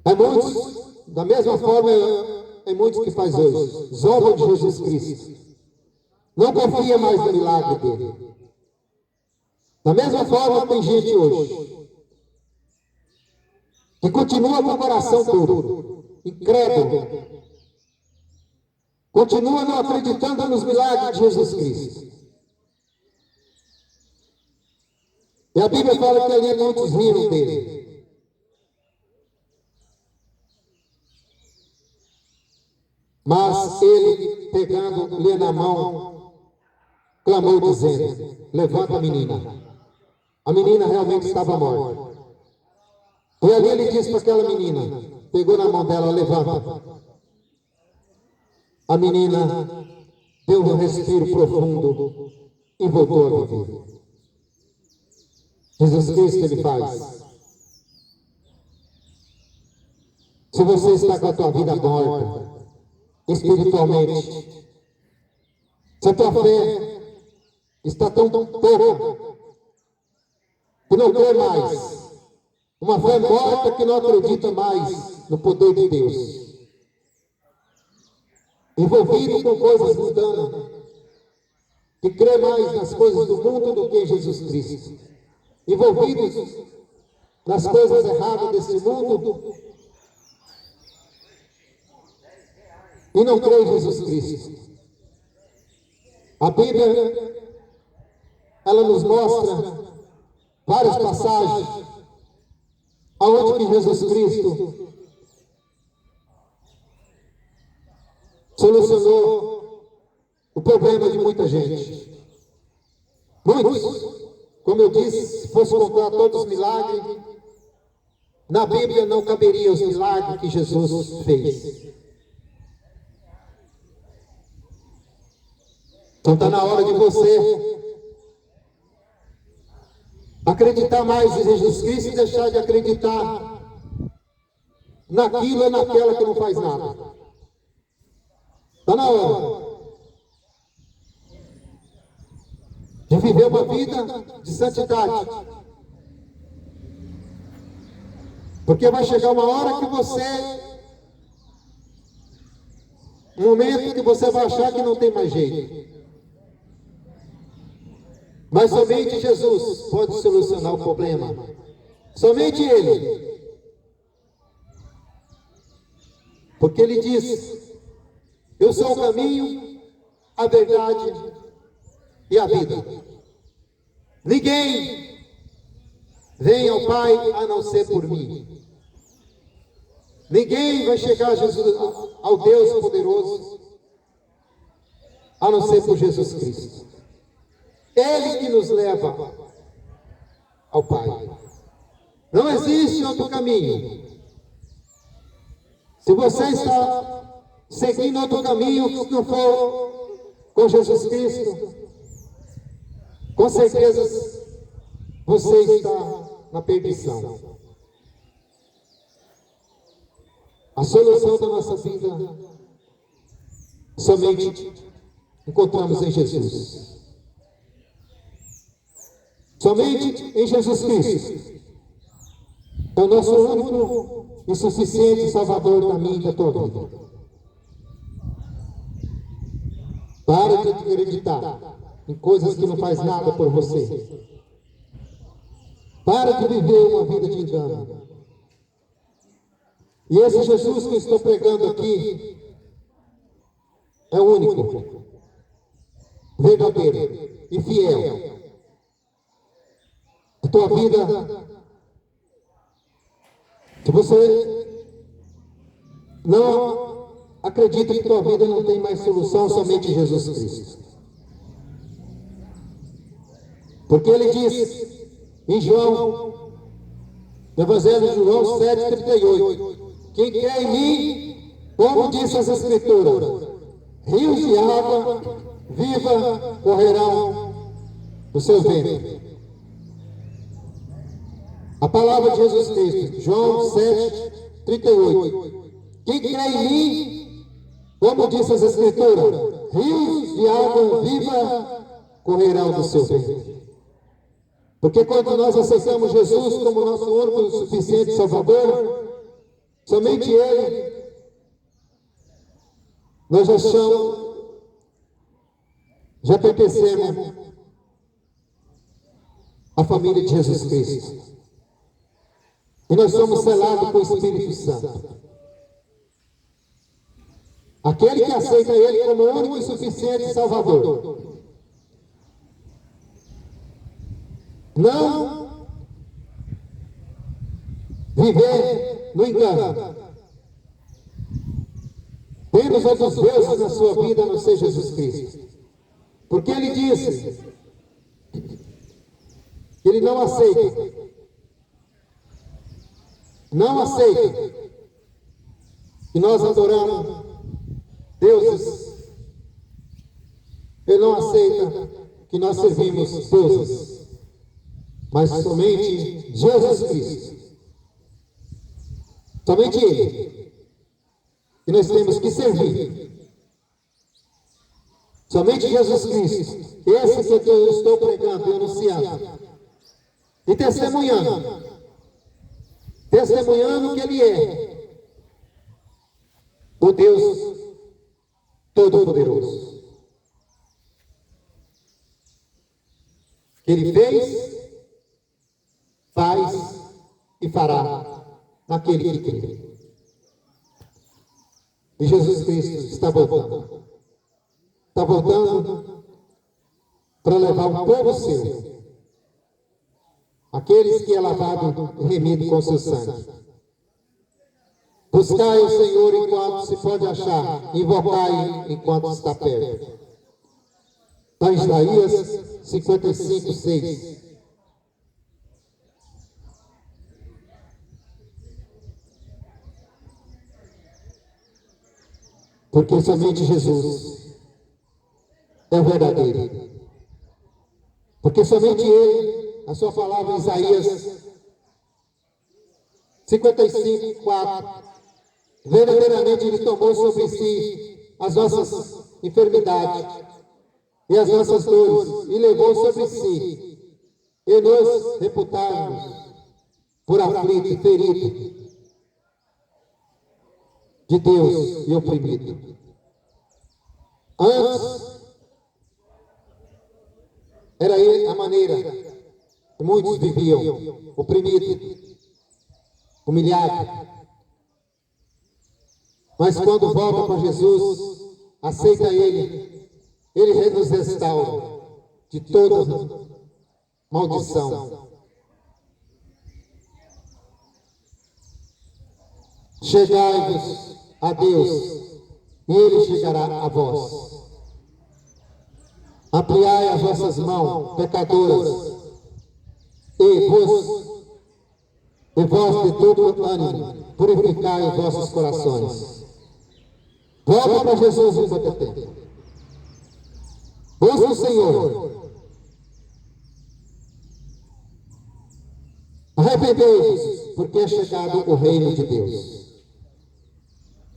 Muitos, da mesma forma, é muitos que faz hoje, zombam de Jesus Cristo. Não confia mais no milagre dele. Da mesma forma, tem gente hoje que continua com o coração duro, incrédulo, continua não acreditando nos milagres de Jesus Cristo. E a Bíblia fala que ali muitos riram dele. Mas ele, pegando-lhe na mão, clamou dizendo, levanta a menina. A menina realmente estava morta. E ali ele disse para aquela menina, pegou na mão dela, levanta. A menina deu um respiro profundo e voltou a viver. Jesus Cristo Ele faz. Se você está com a tua vida morta, espiritualmente, se a tua fé está tão pouca, que não crê mais, uma fé morta que não acredita mais no poder de Deus, envolvido com coisas mundanas, que crê mais nas coisas do mundo do que em Jesus Cristo, envolvidos nas coisas erradas desse mundo, e não crê em Jesus Cristo. A Bíblia, ela nos mostra várias passagens aonde que Jesus Cristo solucionou o problema de muita gente. Muitos, como eu disse, se fosse contar todos os milagres, na Bíblia não caberia os milagres que Jesus fez. Então está na hora de você acreditar mais em Jesus Cristo e deixar de acreditar naquilo e naquela que não faz nada. Está na hora de viver uma vida de santidade. Porque vai chegar uma hora que um momento que você vai achar que não tem mais jeito. Mas somente Jesus pode solucionar o problema. Somente Ele. Porque ele diz: eu sou o caminho, a verdade e a vida. Ninguém vem ao Pai a não ser por mim. Ninguém vai chegar a Jesus, ao Deus poderoso, a não ser por Jesus Cristo. Ele que nos leva ao Pai. Não existe outro caminho. Se você está seguindo outro caminho que não for com Jesus Cristo, com certeza você está na perdição. A solução da nossa vida somente encontramos em Jesus. Somente em Jesus Cristo. É o nosso único e suficiente Salvador da minha e da tua vida. Para de acreditar em coisas que não faz nada por você. Para de viver uma vida de engano. E esse Jesus que eu estou pregando aqui é o único, verdadeiro e fiel. A tua vida, se você não acredita que tua vida não tem mais solução, somente Jesus Cristo. Porque ele diz em João, no Evangelho de João 7,38, quem crê em mim, como diz as Escrituras, rios de água viva correrão do seu ventre. A palavra de Jesus Cristo, João 7,38. Quem crê em mim, como diz as Escrituras, rios de água viva correrão do seu ventre. Porque quando nós aceitamos Jesus como nosso único e suficiente Salvador, somente Ele, nós já pertencemos à família de Jesus Cristo. E nós somos selados com o Espírito Santo. Aquele que aceita Ele como único e suficiente Salvador. Não viver no engano. Tendo os outros deuses na sua vida, a não ser Jesus Cristo. Porque Ele disse que Ele não aceita. Não aceita que nós adoramos deuses. Ele não aceita que nós servimos deuses. Mas somente Jesus Cristo. Somente Ele. E nós temos que servir. Somente Jesus Cristo. Esse que eu estou pregando e anunciando. E testemunhando. Testemunhando que Ele é o Deus Todo-Poderoso. Que Ele fez, faz e fará naquele que crê. E Jesus Cristo está voltando. Está voltando para levar o povo seu. Aqueles que é lavado e remido com seu sangue. Buscai o Senhor enquanto se pode achar, invocai enquanto está perto. Está em Isaías 55, 6. Porque somente Jesus é o verdadeiro. Porque somente Ele, a sua palavra em Isaías 55, 4, verdadeiramente Ele tomou sobre si as nossas enfermidades e as nossas dores, e levou sobre si, e nos reputarmos por aflito e ferido de Deus e oprimido. Antes, era a maneira que muitos viviam, oprimidos, humilhados. Mas quando volta para Jesus, aceita Ele nos restaura de toda maldição. Chegai-vos a Deus, e Ele chegará a vós. Ampliai as vossas mãos, pecadoras, e vós de todo ânimo, purificai os vossos corações. Volta para Jesus enquanto é tempo. Busca o Senhor. Arrependei-vos, porque é chegado o reino de Deus.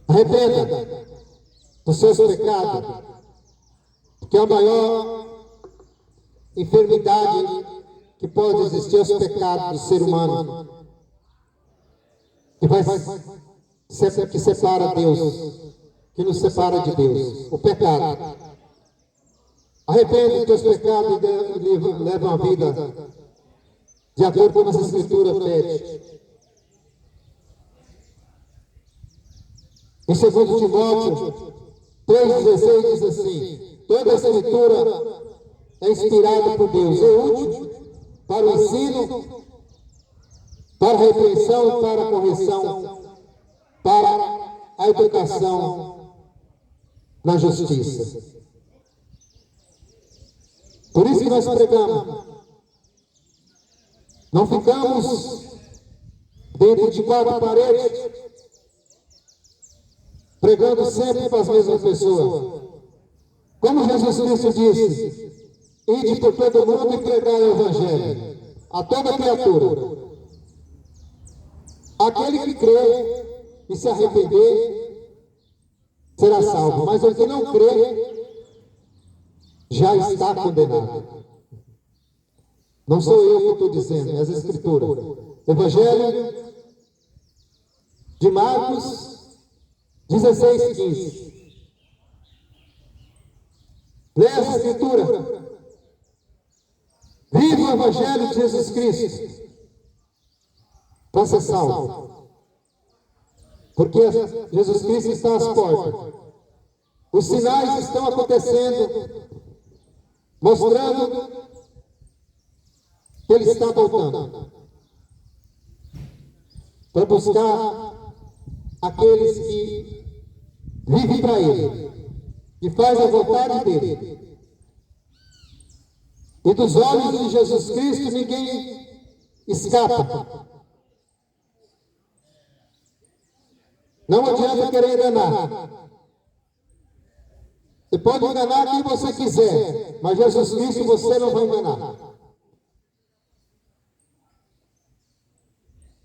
Arrependa dos seus pecados, porque a maior enfermidade que pode existir é os pecados do ser humano, que separa Deus, que nos separa de Deus, o pecado. Arrepende dos teus pecados e leva uma vida de acordo com as Escrituras pede. Em 2 Timóteo 3,16 diz assim: toda a Escritura é inspirada por Deus, é útil para o ensino, para a repreensão e para a correção, para a educação na justiça. Por isso que nós pregamos. Não ficamos dentro de 4 paredes, pregando sempre para as mesmas pessoas. Como Jesus Cristo disse: ide por todo mundo e pregai o Evangelho a toda criatura. Aquele que crê e se arrepender será salvo, mas o que não crê já está condenado. Não sou eu que estou dizendo, é as Escrituras. Evangelho de Marcos 16:15. Leia essa Escritura. Viva o Evangelho de Jesus Cristo para ser salvo. Porque Jesus Cristo está às portas. Os sinais estão acontecendo, mostrando que Ele está voltando para buscar aqueles que vivem para Ele, que fazem a vontade dEle. E dos olhos de Jesus Cristo ninguém escapa. Não adianta querer enganar. Você pode enganar quem você quiser, mas Jesus Cristo você não vai enganar.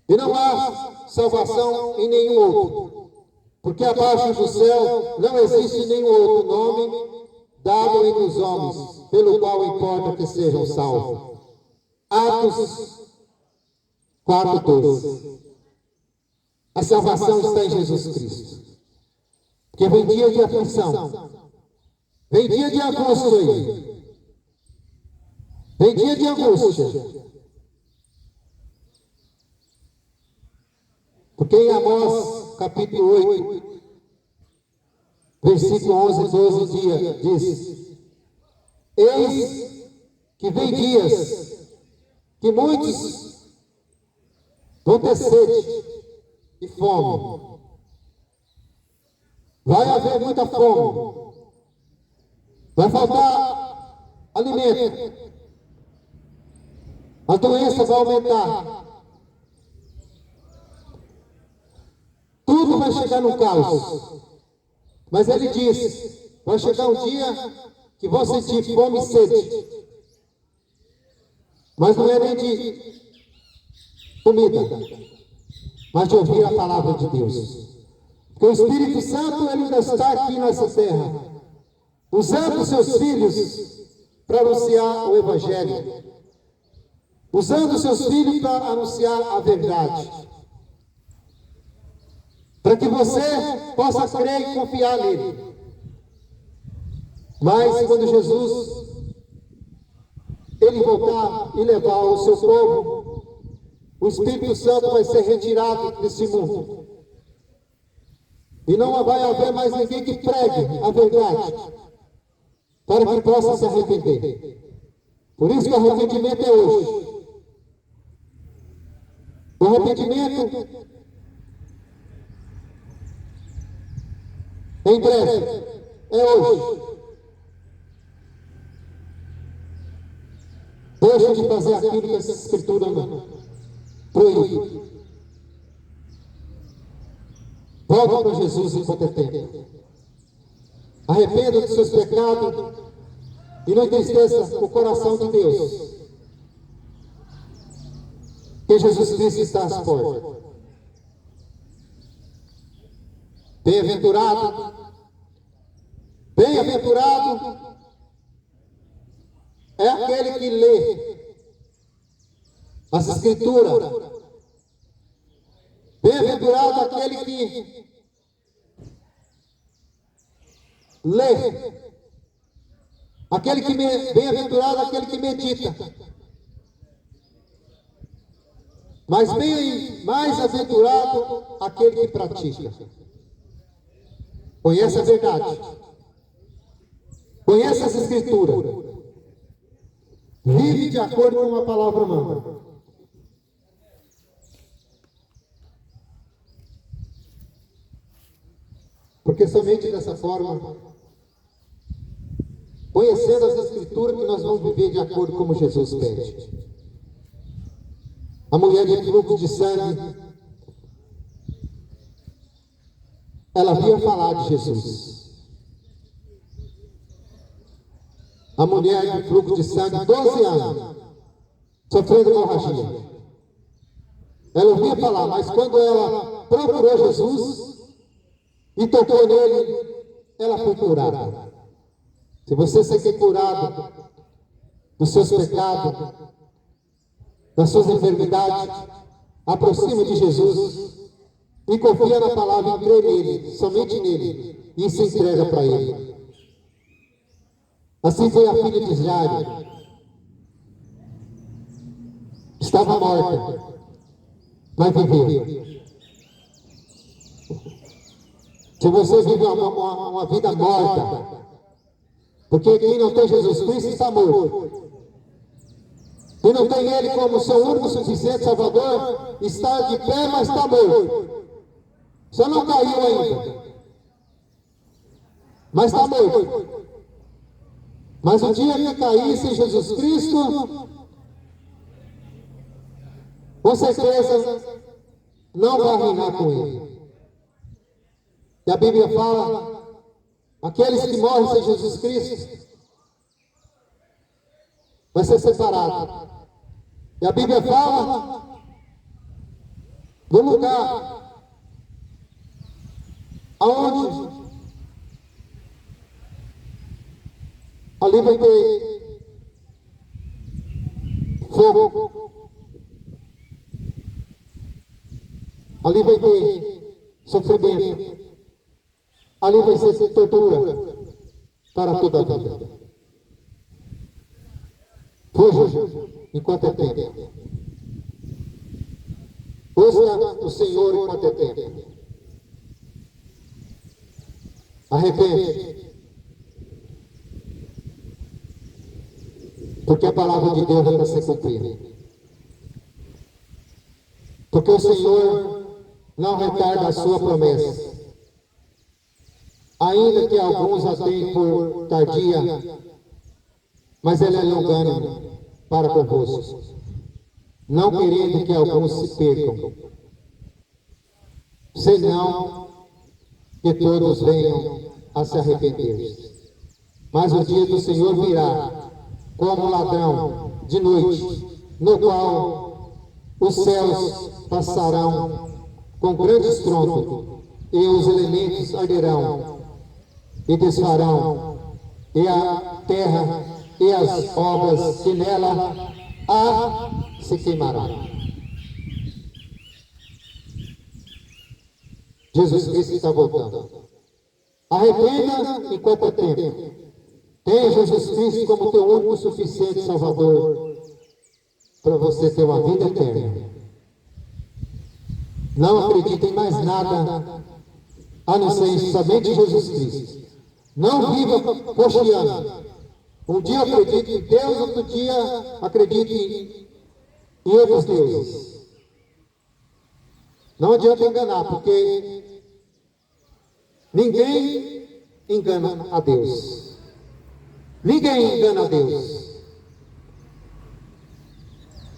E não há salvação em nenhum outro, porque abaixo do céu não existe nenhum outro nome dado entre os homens, pelo qual importa que sejam salvos. Atos 4:12. A salvação está em Jesus Cristo. Porque vem dia de aflição, vem dia de angústia aí, vem dia de angústia. Porque em Amós, capítulo 8, versículo 11 e 12 diz: eis que vem dias que muitos vão ter sede e fome. Vai haver muita fome. Vai faltar alimento. A doença vai aumentar. Tudo vai chegar no caos. Mas ele disse: vai chegar um dia que vão sentir fome e sede. Mas não é nem de comida, mas de ouvir a palavra de Deus. Porque o Espírito Santo ele ainda está aqui nessa terra, usando seus filhos para anunciar o Evangelho, usando seus filhos para anunciar a verdade, para que você possa crer e confiar nele. Mas quando Jesus ele voltar e levar o seu povo, o Espírito Santo vai ser retirado desse mundo. E não vai haver mais ninguém que pregue a verdade, para que possa se arrepender. Por isso que o arrependimento é hoje. O arrependimento em breve, é hoje. Deixa de fazer aquilo que essa escritura proíbe. Volta para Jesus enquanto é tempo. Arrependa dos seus pecados e não entristeça o coração de Deus. Que Jesus Cristo está às portas. Bem-aventurado, bem-aventurado é aquele que lê as Escrituras. Bem-aventurado aquele que lê. Aquele que bem-aventurado aquele que medita. Mas mais aventurado aquele que pratica. Conhece a verdade. Conhece as Escrituras. Vive de acordo com a palavra manda. Porque somente dessa forma, conhecendo as Escrituras, que nós vamos viver de acordo como Jesus pede. A mulher de fluxo de sangue, ela via falar de Jesus. A mulher de fluxo de sangue, 12 anos, sofrendo hemorragia. Ela ouvia falar, mas quando ela procurou Jesus e tocou nele, ela foi curada. Se você quer curado dos seus pecados, das suas enfermidades, aproxima de Jesus e confia na palavra e crê nele, somente nele, e se entrega para ele. Assim foi a filha de Jairo. Estava morta, mas viveu. Se você vive uma vida morta, porque quem não tem Jesus Cristo está morto. Quem não tem Ele como seu único suficiente Salvador, está de pé, mas está morto. Só não caiu ainda, mas está morto. Mas o dia que cair sem Jesus Cristo, com certeza não vai reinar com Ele. E a Bíblia fala, aqueles que morrem sem Jesus Cristo, vai ser separado. E a Bíblia fala do lugar aonde ali vai ter fogo, ali vai ter sofrimento, ali vai ser tortura para toda a vida. Fuja enquanto é tempo. Busca o Senhor enquanto é tempo. Arrepende. Porque a palavra de Deus vai ser cumprida. Porque o Senhor não retarda a sua promessa. Ainda que alguns a tenham por tardia, mas Ele é longânimo para convosco, não querendo que alguns se percam, senão que todos venham a se arrepender. Mas o dia do Senhor virá como ladrão de noite, no qual os céus passarão com grande estrondo, e os elementos arderão e desfarão, e a terra e as obras que nela há se queimarão. Jesus Cristo está voltando. Arrependa enquanto é tempo. Tenha Jesus Cristo como teu único suficiente Salvador para você ter uma vida eterna. Não acredite em mais nada a não ser somente Jesus Cristo. Não viva cocheando. Um dia eu acredito em Deus, outro dia acredito em outros deuses. Não adianta enganar, porque ninguém engana a Deus. Ninguém engana a Deus.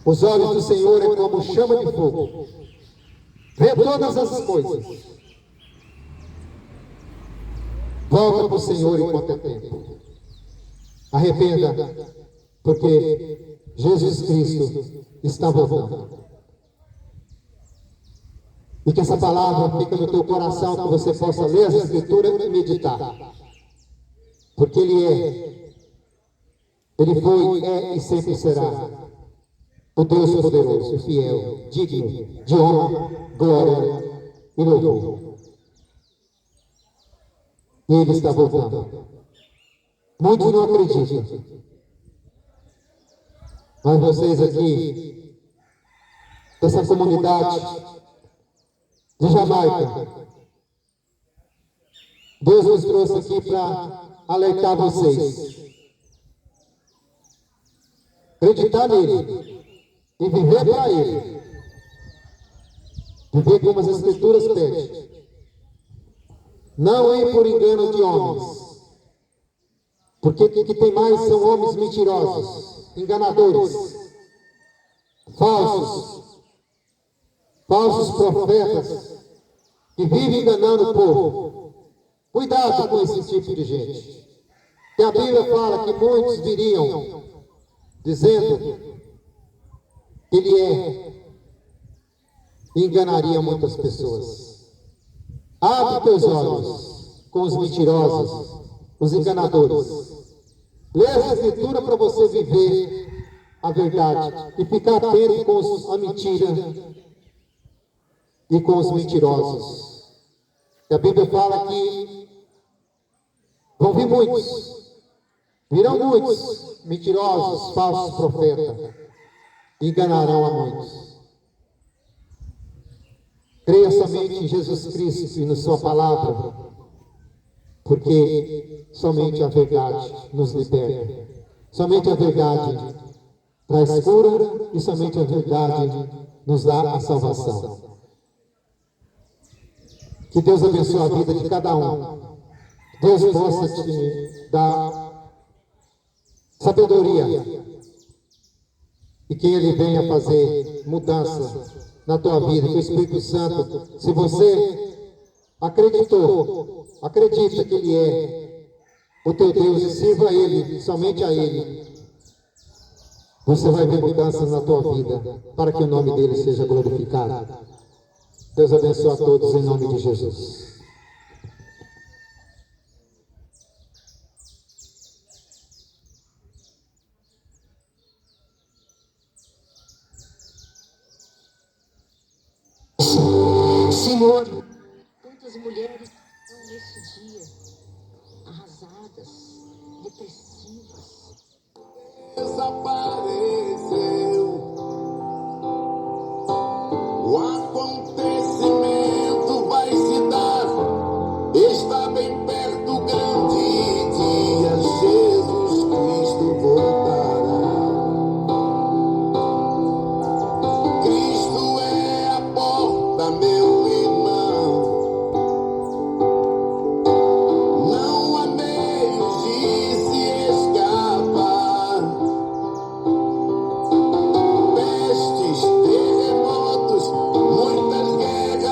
Os olhos do Senhor é como chama de fogo. Vê todas as coisas. Volta para o Senhor enquanto é tempo. Arrependa, porque Jesus Cristo está voltando. E que essa palavra fique no teu coração, que você possa ler as Escrituras e meditar. Porque Ele foi, é e sempre será o Deus poderoso, fiel, digno de honra, glória e louvor. E Ele está voltando. Muitos não acreditam. Mas vocês aqui, dessa comunidade de Jamaica, Deus nos trouxe aqui para alertar vocês. Acreditar nele e viver para ele. Viver como as Escrituras pedem. Não ir por engano de homens. Porque o que tem mais são homens mentirosos, enganadores, falsos profetas, que vivem enganando o povo. Cuidado com esse tipo de gente. Que a Bíblia fala que muitos viriam dizendo que ele e enganaria muitas pessoas. Abre teus olhos com os mentirosos, os enganadores. Lê a Escritura para você viver a verdade e ficar atento com a mentira e com os mentirosos. E a Bíblia fala que vão vir muitos, virão muitos mentirosos, falsos profetas, e enganarão a muitos. Creia somente em Jesus Cristo e na sua palavra, porque somente a verdade nos liberta. Somente a verdade traz cura e somente a verdade nos dá a salvação. Que Deus abençoe a vida de cada um. Deus possa te dar sabedoria e que Ele venha fazer mudança na tua vida, que o Espírito Santo, se você acredita que Ele é o teu Deus e sirva a Ele, somente a Ele, você vai ver mudanças na tua vida, para que o nome dEle seja glorificado. Deus abençoe a todos em nome de Jesus. Senhor, quantas mulheres estão nesse dia arrasadas, depressivas. Desapareceu. O acontecimento vai se dar. Está bem perto o grande dia. Jesus Cristo voltará. Cristo é a porta, meu irmão. Não há meios de se escapar. Pestes, terremotos, muitas guerras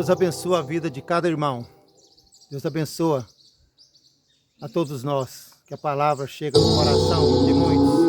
Deus abençoa a vida de cada irmão. Deus abençoa a todos nós. Que a palavra chegue no coração de muitos.